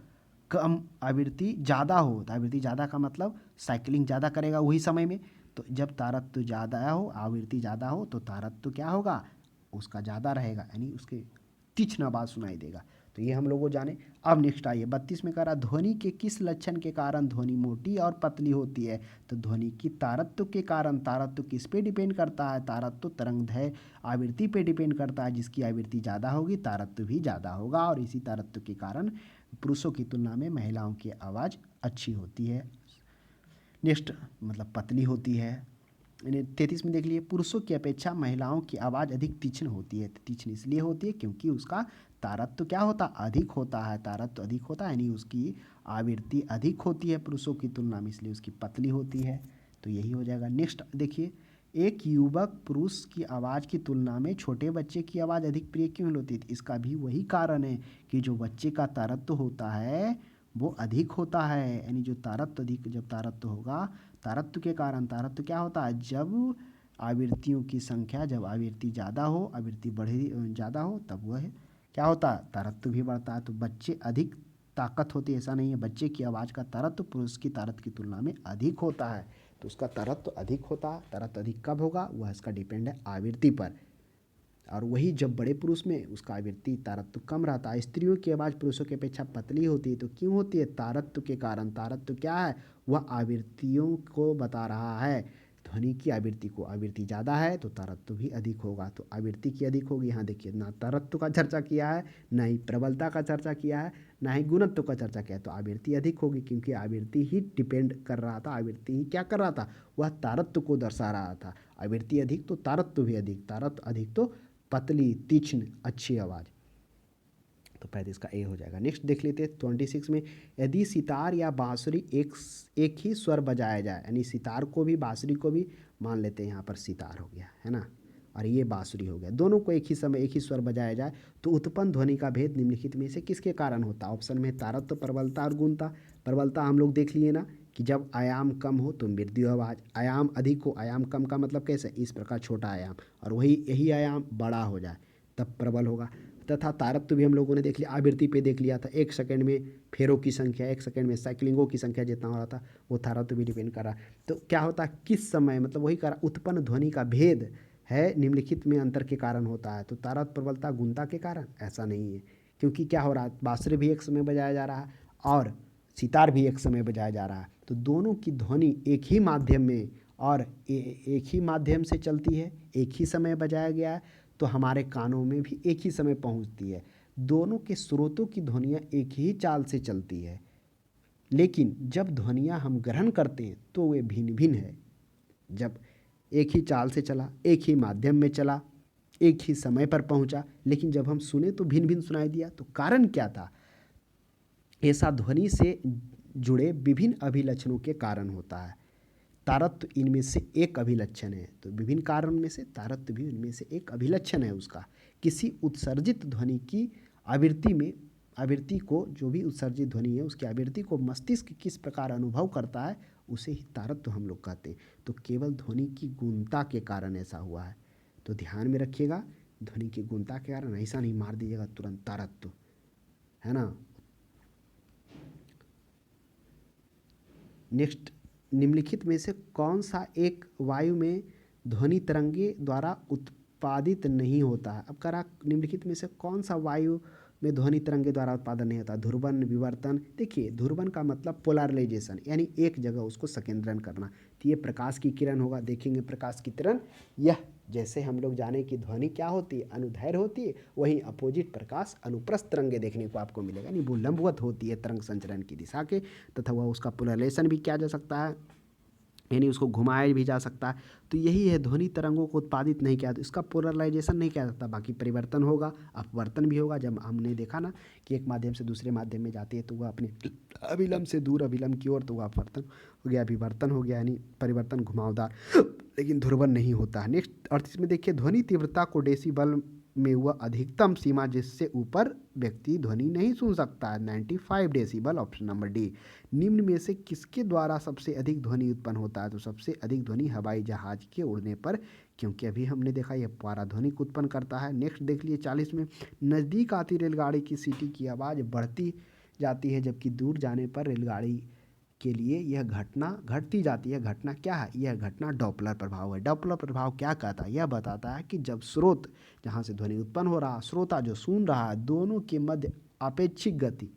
कम, आवृत्ति ज़्यादा हो, तो आवृत्ति ज़्यादा का मतलब साइकिलिंग ज़्यादा करेगा वही समय में, तो जब तारतम्य ज़्यादा हो, आवृत्ति ज़्यादा हो, तो तारतम्य क्या होगा, उसका ज़्यादा रहेगा, यानी उसके तीक्ष्ण आवाज़ सुनाई देगा। तो ये हम लोग को जाने। अब नेक्स्ट आइए 32 में कह रहा ध्वनि के किस लक्षण के कारण ध्वनि मोटी और पतली होती है। तो ध्वनि की तारतम्य के कारण, तारतम्य किस पे डिपेंड करता है, तारतम्य तरंगदैर्घ्य आवृत्ति पे डिपेंड करता है। जिसकी आवृत्ति ज़्यादा होगी तारतम्य भी ज़्यादा होगा, और इसी तारतम्य के कारण पुरुषों की तुलना में महिलाओं की आवाज़ अच्छी होती है, नेक्स्ट मतलब पतली होती है। 33 में देख लिए पुरुषों की अपेक्षा महिलाओं की आवाज़ अधिक तीक्ष्ण होती है। तीक्ष्ण इसलिए होती है क्योंकि उसका तारतम्य क्या होता है, अधिक होता है, तारतम्य अधिक होता है, यानी उसकी आवृत्ति अधिक होती है पुरुषों की तुलना में, इसलिए उसकी पतली होती है। तो यही हो जाएगा। नेक्स्ट देखिए, एक युवक पुरुष की आवाज़ की तुलना में छोटे बच्चे की आवाज़ अधिक प्रिय क्यों होती है। इसका भी वही कारण है कि जो बच्चे का तारतम्य होता है वो अधिक होता है, यानी जो तारतम्य अधिक, जब तारतम्य होगा, तारतम्य के कारण, तारतम्य क्या होता है, जब आवृत्तियों की संख्या, जब आवृत्ति ज़्यादा हो, आवृत्ति बढ़ी ज़्यादा हो, तब वह क्या होता है, तारतम्य भी बढ़ता है। तो बच्चे अधिक ताकत होती है, ऐसा नहीं है, बच्चे की आवाज़ का तारतम्य पुरुष की तारतम्य की तुलना में अधिक होता है, तो उसका तारतम्य अधिक होता है। तारतम्य अधिक कब होगा, वह इसका डिपेंड है आवृत्ति पर। और वही जब बड़े पुरुष में उसका आवृत्ति तारतम्य कम रहता है। स्त्रियों की आवाज़ पुरुषों की अपेक्षा पतली होती है, तो क्यों होती है, तारतम्य के कारण। तारतम्य क्या है, वह आवृत्तियों को बता रहा है, ध्वनि की आवृत्ति को। आवृत्ति ज़्यादा है तो तारतम्य भी अधिक होगा, तो आवृत्ति की अधिक होगी। यहाँ देखिए, ना तारतम्य का चर्चा किया है, ना ही प्रबलता का चर्चा किया है, ना ही गुणत्व का चर्चा किया है, तो आवृत्ति अधिक होगी, क्योंकि आवृत्ति ही डिपेंड कर रहा था, आवृत्ति ही क्या कर रहा था, वह तारतम्य को दर्शा रहा था। आवृत्ति अधिक तो तारतम्य भी अधिक, तारतम्य अधिक तो पतली, तीक्ष्ण, अच्छी आवाज़। तो पहले इसका ए हो जाएगा। नेक्स्ट देख लेते हैं 26 में, यदि सितार या बांसुरी एक ही स्वर बजाया जाए, यानी सितार को भी बांसुरी को भी मान लेते हैं, यहाँ पर सितार हो गया है ना, और ये बांसुरी हो गया, दोनों को एक ही समय एक ही स्वर बजाया जाए, तो उत्पन्न ध्वनि का भेद निम्नलिखित में से किसके कारण होता है। ऑप्शन में तारतम्य, प्रबलता और गुणता। प्रबलता हम लोग देख लिए ना कि जब आयाम कम हो तो मृदु आवाज़, आयाम अधिक हो, आयाम कम का मतलब कैसे, इस प्रकार छोटा आयाम, और वही यही आयाम बड़ा हो जाए तब प्रबल होगा। तथा तारतम्य भी हम लोगों ने देख लिया, आवृत्ति पे देख लिया था, 1 सेकंड में फेरों की संख्या, 1 सेकंड में साइक्लिंगों की संख्या जितना हो रहा था, वो तारतम्य भी डिपेंड कर रहा। तो क्या होता है, किस समय, मतलब वही कर उत्पन्न ध्वनि का भेद है निम्नलिखित में अंतर के कारण होता है। तो तारतम्य, प्रबलता, गुणता के कारण ऐसा नहीं है, क्योंकि क्या हो रहा है, बांसुरी भी एक समय बजाया जा रहा है और सितार भी एक समय बजाया जा रहा है, तो दोनों की ध्वनि एक ही माध्यम में और एक ही माध्यम से चलती है, एक ही समय बजाया गया है, तो हमारे कानों में भी एक ही समय पहुंचती है। दोनों के स्रोतों की ध्वनियाँ एक ही चाल से चलती है, लेकिन जब ध्वनियाँ हम ग्रहण करते हैं तो वे भिन्न भिन्न है। जब एक ही चाल से चला, एक ही माध्यम में चला, एक ही समय पर पहुंचा, लेकिन जब हम सुने तो भिन्न भिन्न सुनाई दिया। तो कारण क्या था, ऐसा ध्वनि से जुड़े विभिन्न अभिलक्षणों के कारण होता है। तारतम्य इनमें से एक अभिलक्षण है, तो विभिन्न कारण में से तारतम्य भी उनमें से एक अभिलक्षण है उसका। किसी उत्सर्जित ध्वनि की आवृत्ति में, आवृत्ति को, जो भी उत्सर्जित ध्वनि है उसकी आवृत्ति को मस्तिष्क किस प्रकार अनुभव करता है, उसे ही तारतम्य हम लोग कहते हैं। तो केवल ध्वनि की गुणता के कारण ऐसा हुआ है, तो ध्यान में रखिएगा, ध्वनि की गुणता के कारण ऐसा नहीं मार दीजिएगा तुरंत तारतम्य, है ना। नेक्स्ट, निम्नलिखित में से कौन सा एक वायु में ध्वनि तरंगे द्वारा उत्पादित नहीं होता है। अब करा, निम्नलिखित में से कौन सा वायु में ध्वनि तरंगे द्वारा उत्पादन नहीं होता। ध्रुवन, विवर्तन। देखिए, ध्रुवन का मतलब पोलराइजेशन, यानी एक जगह उसको संकेंद्रण करना। तो ये प्रकाश की किरण होगा, देखेंगे प्रकाश की किरण, यह जैसे हम लोग जाने की ध्वनि क्या होती है, अनुदैर्घ्य होती है, वहीं अपोजिट प्रकाश अनुप्रस्थ तरंगे देखने को आपको मिलेगा, यानी वो लंबवत होती है तरंग संचरण की दिशा के, तथा वह उसका पोलराइजेशन भी किया जा सकता है, यानी उसको घुमाया भी जा सकता है। तो यही है, ध्वनि तरंगों को उत्पादित नहीं किया, तो इसका पोलराइजेशन नहीं किया जाता, बाकी परिवर्तन होगा, अपवर्तन भी होगा। जब हमने देखा ना कि एक माध्यम से दूसरे माध्यम में जाती है तो वह अपने अभिलंब से दूर अभिलंब की ओर, तो वह अपवर्तन हो गया, विवर्तन हो गया, यानी परिवर्तन घुमावदार, लेकिन ध्रुवन नहीं होता है। नेक्स्ट 38 में देखिए, ध्वनि तीव्रता को डेसिबल में वह अधिकतम सीमा जिससे ऊपर व्यक्ति ध्वनि नहीं सुन सकता है, 95 डेसिबल, ऑप्शन नंबर डी। निम्न में से किसके द्वारा सबसे अधिक ध्वनि उत्पन्न होता है। तो सबसे अधिक ध्वनि हवाई जहाज के उड़ने पर, क्योंकि अभी हमने देखा यह पाराध्वनिक उत्पन्न करता है। नेक्स्ट देख लिए 40 में, नज़दीक आती रेलगाड़ी की सीटी की आवाज़ बढ़ती जाती है, जबकि दूर जाने पर रेलगाड़ी के लिए यह घटना घटती जाती है। घटना क्या है? यह घटना डॉपलर प्रभाव है। डॉपलर प्रभाव क्या कहता है? यह बताता है कि जब स्रोत जहाँ से ध्वनि उत्पन्न हो रहा है, श्रोता जो सुन रहा है, दोनों के मध्य आपेक्षिक गति,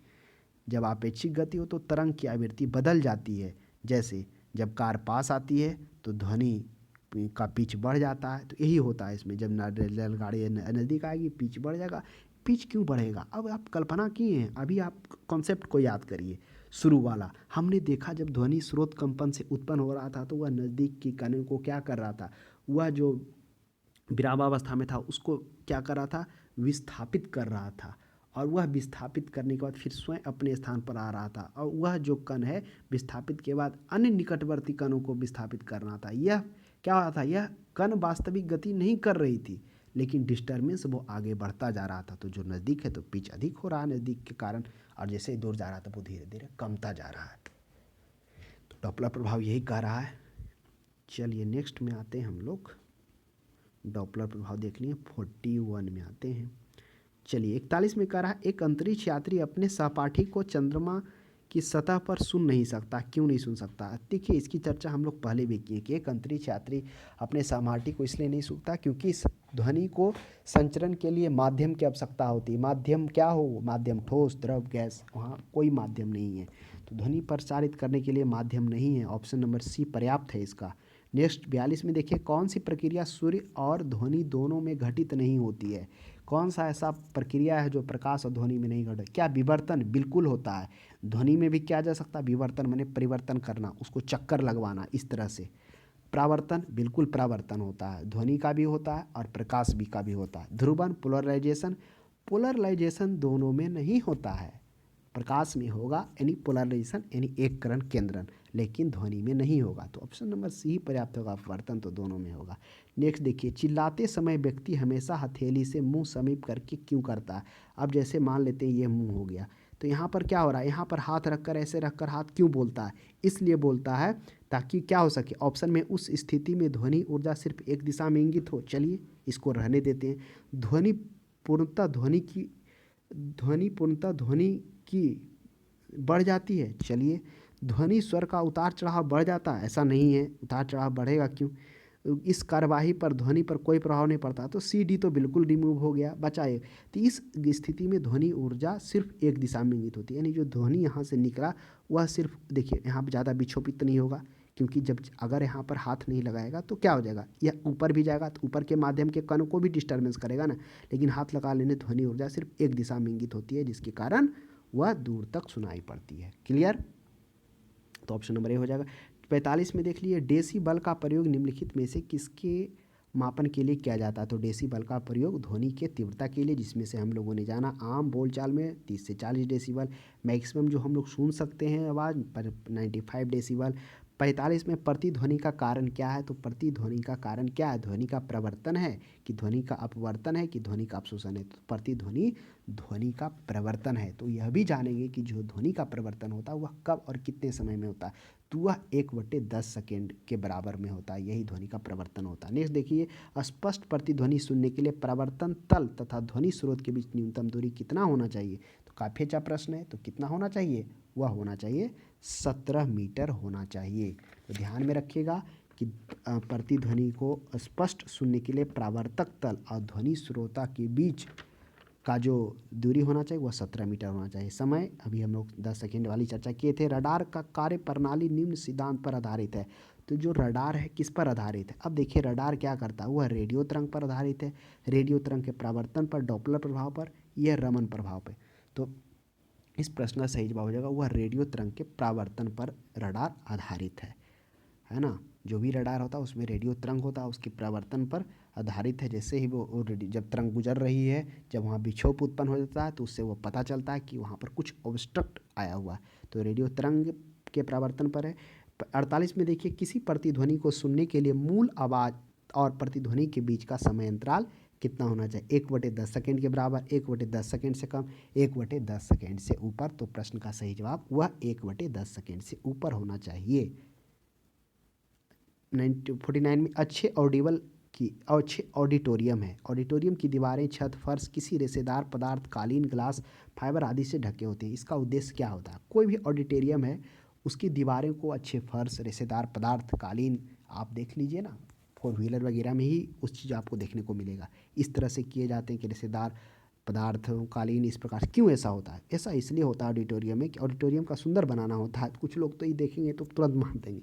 जब आपेक्षिक गति हो तो तरंग की आवृत्ति बदल जाती है। जैसे जब कार पास आती है तो ध्वनि का पिच बढ़ जाता है। तो यही होता है इसमें, जब रेलगाड़ी नज़दीक आएगी पिच बढ़ जाएगा। पिच क्यों बढ़ेगा? अब आप कल्पना किए हैं, अभी आप कॉन्सेप्ट को याद करिए। शुरू वाला हमने देखा, जब ध्वनि स्रोत कंपन से उत्पन्न हो रहा था तो वह नज़दीक की कण को क्या कर रहा था? वह जो विरामावस्था में था उसको क्या कर रहा था? विस्थापित कर रहा था। और वह विस्थापित करने के बाद फिर स्वयं अपने स्थान पर आ रहा था। और वह जो कण है विस्थापित के बाद अन्य निकटवर्ती कणों को विस्थापित करना था। यह क्या हो रहा था? यह कण वास्तविक गति नहीं कर रही थी, लेकिन डिस्टर्बेंस वो आगे बढ़ता जा रहा था। तो जो नज़दीक है तो पिच अधिक हो रहा है नज़दीक के कारण, और जैसे ही दूर जा रहा था वो धीरे धीरे कमता जा रहा है। तो डॉपलर प्रभाव यही कह रहा है। चलिए नेक्स्ट में आते हैं हम लोग। डॉपलर प्रभाव देख लिए। 41 में आते हैं। चलिए 41 में कह रहा है, एक अंतरिक्ष यात्री अपने सहपाठी को चंद्रमा की सतह पर सुन नहीं सकता। क्यों नहीं सुन सकता? देखिए इसकी चर्चा हम लोग पहले भी किए कि एक अंतरिक्ष यात्री अपने सहपाठी को इसलिए नहीं सुनता क्योंकि इस ध्वनि को संचरण के लिए माध्यम की आवश्यकता होती है। माध्यम क्या हो? माध्यम ठोस, द्रव, गैस, वहाँ कोई माध्यम नहीं है। तो ध्वनि प्रसारित करने के लिए माध्यम नहीं है। ऑप्शन नंबर सी पर्याप्त है इसका। नेक्स्ट 42 में देखिए, कौन सी प्रक्रिया सूर्य और ध्वनि दोनों में घटित नहीं होती है? कौन सा ऐसा प्रक्रिया है जो प्रकाश और ध्वनि में नहीं घटे? क्या विवर्तन? बिल्कुल होता है। ध्वनि में भी किया जा सकता है विवर्तन, माने परिवर्तन करना, उसको चक्कर लगवाना इस तरह से। परावर्तन, बिल्कुल परावर्तन होता है, ध्वनि का भी होता है और प्रकाश भी का भी होता है। ध्रुवन, पोलराइजेशन, पोलराइजेशन दोनों में नहीं होता है। प्रकाश में होगा यानी पोलराइजेशन यानी एक करण केंद्रन, लेकिन ध्वनि में नहीं होगा। तो ऑप्शन नंबर सी ही पर्याप्त होगा। वर्तन तो दोनों में होगा। नेक्स्ट देखिए, चिल्लाते समय व्यक्ति हमेशा हथेली से मुंह समीप करके क्यों करता है? अब जैसे मान लेते हैं ये मुंह हो गया, तो यहाँ पर क्या हो रहा है? यहाँ पर हाथ रखकर, ऐसे रखकर हाथ क्यों बोलता है? इसलिए बोलता है ताकि क्या हो सके? ऑप्शन में उस स्थिति में ध्वनि ऊर्जा सिर्फ एक दिशा में इंगित हो। चलिए इसको रहने देते हैं। ध्वनि पूर्णतः ध्वनि की बढ़ जाती है। चलिए, ध्वनि स्वर का उतार चढ़ाव बढ़ जाता है? ऐसा नहीं है, उतार चढ़ाव बढ़ेगा क्यों? इस कार्यवाही पर ध्वनि पर कोई प्रभाव नहीं पड़ता। तो सी डी तो बिल्कुल रिमूव हो गया, बचा एक। तो इस स्थिति में ध्वनि ऊर्जा सिर्फ एक दिशा में इंगित होती है, यानी जो ध्वनि यहाँ से निकला वह सिर्फ, देखिए यहाँ पर ज़्यादा विक्षोभित नहीं होगा, क्योंकि जब अगर यहाँ पर हाथ नहीं लगाएगा तो क्या हो जाएगा? यह ऊपर भी जाएगा तो ऊपर के माध्यम के कण को भी डिस्टर्बेंस करेगा ना। लेकिन हाथ लगा लेने ध्वनि ऊर्जा सिर्फ एक दिशा में इंगित होती है, जिसके कारण वह दूर तक सुनाई पड़ती है। क्लियर? तो ऑप्शन नंबर ए हो जाएगा। 45 में देख लीजिए, डेसिबल का प्रयोग निम्नलिखित में से किसके मापन के लिए किया जाता है? तो डेसिबल का प्रयोग ध्वनि के तीव्रता के लिए, जिसमें से हम लोगों ने जाना आम बोलचाल में 30 से 40 डेसिबल, मैक्सिमम जो हम लोग सुन सकते हैं आवाज़ पर 95 डेसिबल। 45 में प्रतिध्वनि का कारण क्या है? तो प्रतिध्वनि का कारण क्या है? ध्वनि का प्रवर्तन है कि ध्वनि का अपवर्तन है कि ध्वनि का अपशोषण है? तो प्रतिध्वनि ध्वनि का प्रवर्तन है। तो यह भी जानेंगे कि जो ध्वनि का प्रवर्तन होता है वह कब और कितने समय में होता है? तो वह 1/10 सेकेंड के बराबर में होता है। यही ध्वनि का प्रवर्तन होता है। नेक्स्ट देखिए, स्पष्ट प्रतिध्वनि सुनने के लिए प्रवर्तन तल तथा ध्वनि स्रोत के बीच न्यूनतम दूरी कितना होना चाहिए? तो काफ़ी अच्छा प्रश्न है। तो कितना होना चाहिए? वह होना चाहिए 17 मीटर होना चाहिए। तो ध्यान में रखिएगा कि प्रतिध्वनि को स्पष्ट सुनने के लिए परावर्तक तल और ध्वनि श्रोता के बीच का जो दूरी होना चाहिए वह 17 मीटर होना चाहिए। समय अभी हम लोग 10 सेकेंड वाली चर्चा किए थे। रडार का कार्य प्रणाली निम्न सिद्धांत पर आधारित है। तो जो रडार है किस पर आधारित है? अब देखिए रडार क्या करता है? वह रेडियो तरंग पर आधारित है। रेडियो तरंग के परावर्तन पर, डॉपलर प्रभाव पर, यह रमन प्रभाव पर। तो इस प्रश्न का सही जवाब हो जाएगा वह रेडियो तरंग के परावर्तन पर रडार आधारित है ना। जो भी रडार होता है उसमें रेडियो तरंग होता है, उसके परावर्तन पर आधारित है। जैसे ही वो जब तरंग गुजर रही है, जब वहाँ विक्षोभ उत्पन्न हो जाता है तो उससे वो पता चलता है कि वहाँ पर कुछ ऑब्स्ट्रक्ट आया हुआ है। तो रेडियो तरंग के परावर्तन पर है। 48 में देखिए, किसी प्रतिध्वनि को सुनने के लिए मूल आवाज़ और प्रतिध्वनि के बीच का समय अंतराल कितना होना चाहिए? 1/10 सेकेंड के बराबर, 1/10 सेकेंड से कम, 1/10 सेकेंड से ऊपर। तो प्रश्न का सही जवाब वह 1/10 सेकेंड से ऊपर होना चाहिए। 49 में अच्छे ऑडिटोरियम है। ऑडिटोरियम की दीवारें, छत, फर्श किसी रेशेदार पदार्थ, कालीन, ग्लास, फाइबर आदि से ढके होते हैं। इसका उद्देश्य क्या होता है? कोई भी ऑडिटोरियम है उसकी दीवारों को अच्छे फर्श, रेशेदार पदार्थ, कालीन, आप देख लीजिए ना, फोर व्हीलर वगैरह में ही उस चीज़ आपको देखने को मिलेगा। इस तरह से किए जाते हैं कि रेशेदार पदार्थ, कालीन इस प्रकार से। क्यों ऐसा होता है? ऐसा इसलिए होता है ऑडिटोरियम में कि ऑडिटोरियम का सुंदर बनाना होता है। कुछ लोग तो ये देखेंगे तो तुरंत मान देंगे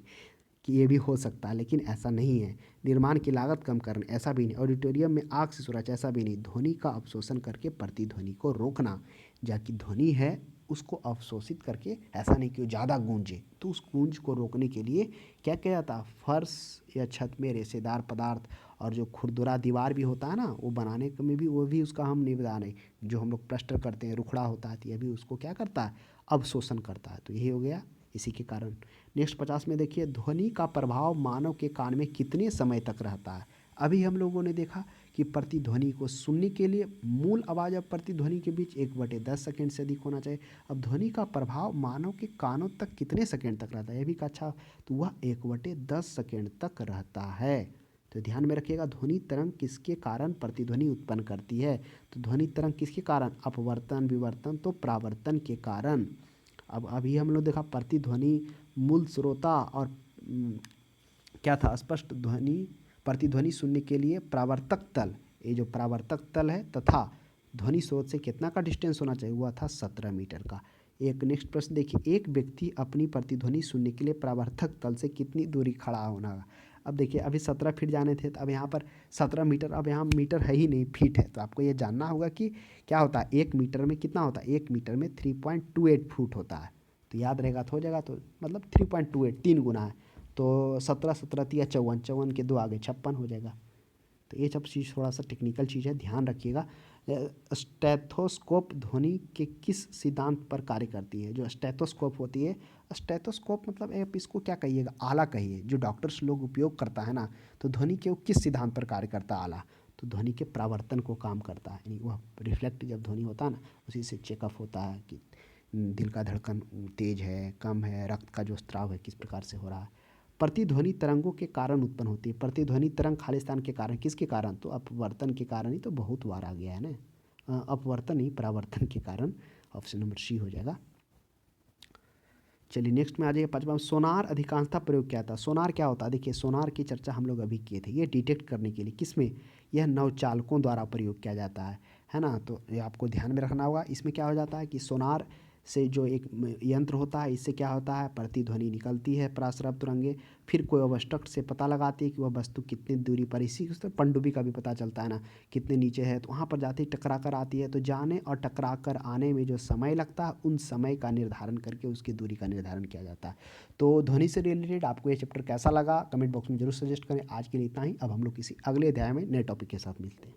कि ये भी हो सकता है, लेकिन ऐसा नहीं है। निर्माण की लागत कम करना, ऐसा भी नहीं। ऑडिटोरियम में आग से सुरक्षा, ऐसा भी नहीं। ध्वनि का अवशोषण करके प्रतिध्वनि को रोकना, जबकि ध्वनि है उसको अवशोषित करके, ऐसा नहीं कि वो ज़्यादा गूंजे, तो उस गूंज को रोकने के लिए क्या किया जाता है? फर्श या छत में रेशेदार पदार्थ और जो खुरदुरा दीवार भी होता है ना, वो बनाने में भी वो भी उसका हम निवेदन है। जो हम लोग प्लास्टर करते हैं, रुखड़ा होता है, तो यह भी उसको क्या करता है? अवशोषण करता है। तो यही हो गया इसी के कारण। नेक्स्ट 50 में देखिए, ध्वनि का प्रभाव मानव के कान में कितने समय तक रहता है? अभी हम लोगों ने देखा कि प्रतिध्वनि को सुनने के लिए मूल आवाज़ और प्रतिध्वनि के बीच 1/10 सेकेंड से अधिक होना चाहिए। अब ध्वनि का प्रभाव मानव के कानों तक कितने सेकेंड तक रहता है? यह भी अच्छा, तो वह 1/10 सेकेंड तक रहता है। तो ध्यान में रखिएगा, ध्वनि तरंग किसके कारण प्रतिध्वनि उत्पन्न करती है? तो ध्वनि तरंग किसके कारण? अपवर्तन, विवर्तन, तो परावर्तन के कारण। अब अभी हम लोग देखा प्रतिध्वनि मूल श्रोता और क्या था? स्पष्ट ध्वनि प्रतिध्वनि सुनने के लिए परावर्तक तल, ये जो परावर्तक तल है तथा ध्वनि स्रोत से कितना का डिस्टेंस होना चाहिए? हुआ था 17 मीटर का। एक नेक्स्ट प्रश्न देखिए, एक व्यक्ति अपनी प्रतिध्वनि सुनने के लिए परावर्तक तल से कितनी दूरी खड़ा होना है? अब देखिए, अभी 17 फीट जाने थे, तो अब यहाँ पर 17 मीटर, अब यहाँ मीटर है ही नहीं, फीट है। तो आपको ये जानना होगा कि क्या होता है, 1 मीटर में कितना होता है? 1 मीटर में 3.28 फुट होता है। तो याद रहेगा तो हो जाएगा, तो मतलब 3.28 3 गुना है। तो 17 17 तिया 54, 54 के 2 आगे 56 हो जाएगा। तो ये सब चीज़ थोड़ा सा टेक्निकल चीज़ है, ध्यान रखिएगा। स्टेथोस्कोप ध्वनि के किस सिद्धांत पर कार्य करती है? जो स्टेथोस्कोप होती है, स्टेथोस्कोप मतलब आप इसको क्या कहिएगा? आला कहिए, जो डॉक्टर्स लोग उपयोग करता है ना। तो ध्वनि के वो किस सिद्धांत पर कार्य करता है? आला। तो ध्वनि के परावर्तन को काम करता है, यानी वह रिफ्लेक्ट जब ध्वनि होता है ना, उसी से चेकअप होता है कि दिल का धड़कन तेज है, कम है, रक्त का जो स्त्राव है किस प्रकार से हो रहा है। प्रतिध्वनि तरंगों के कारण उत्पन्न होती है। प्रतिध्वनि तरंग खालिस्तान के कारण, किसके कारण? तो अपवर्तन के कारण ही तो बहुत बार आ गया है ना। अपवर्तन ही परावर्तन के कारण। ऑप्शन नंबर सी हो जाएगा। चलिए नेक्स्ट में आ जाइए 5वां। सोनार अधिकांशतः प्रयोग क्या था? सोनार क्या होता है? देखिए, सोनार की चर्चा हम लोग अभी किए थे। ये डिटेक्ट करने के लिए किसमें? यह नवचालकों द्वारा प्रयोग किया जाता है ना। तो ये आपको ध्यान में रखना होगा। इसमें क्या हो जाता है कि सोनार से जो एक यंत्र होता है, इससे क्या होता है? प्रतिध्वनि निकलती है, पराश्रव तरंगे, फिर कोई ऑब्स्ट्रक्ट से पता लगाती है कि वह वस्तु कितनी दूरी पर, इसी से पनडुब्बी का भी पता चलता है ना, कितने नीचे है। तो वहाँ पर जाती है, टकरा कर आती है। तो जाने और टकरा कर आने में जो समय लगता है, उन समय का निर्धारण करके उसकी दूरी का निर्धारण किया जाता है। तो ध्वनि से रिलेटेड आपको ये चैप्टर कैसा लगा, कमेंट बॉक्स में जरूर सजेस्ट करें। आज के लिए इतना ही। अब हम लोग किसी अगले अध्याय में नए टॉपिक के साथ मिलते हैं।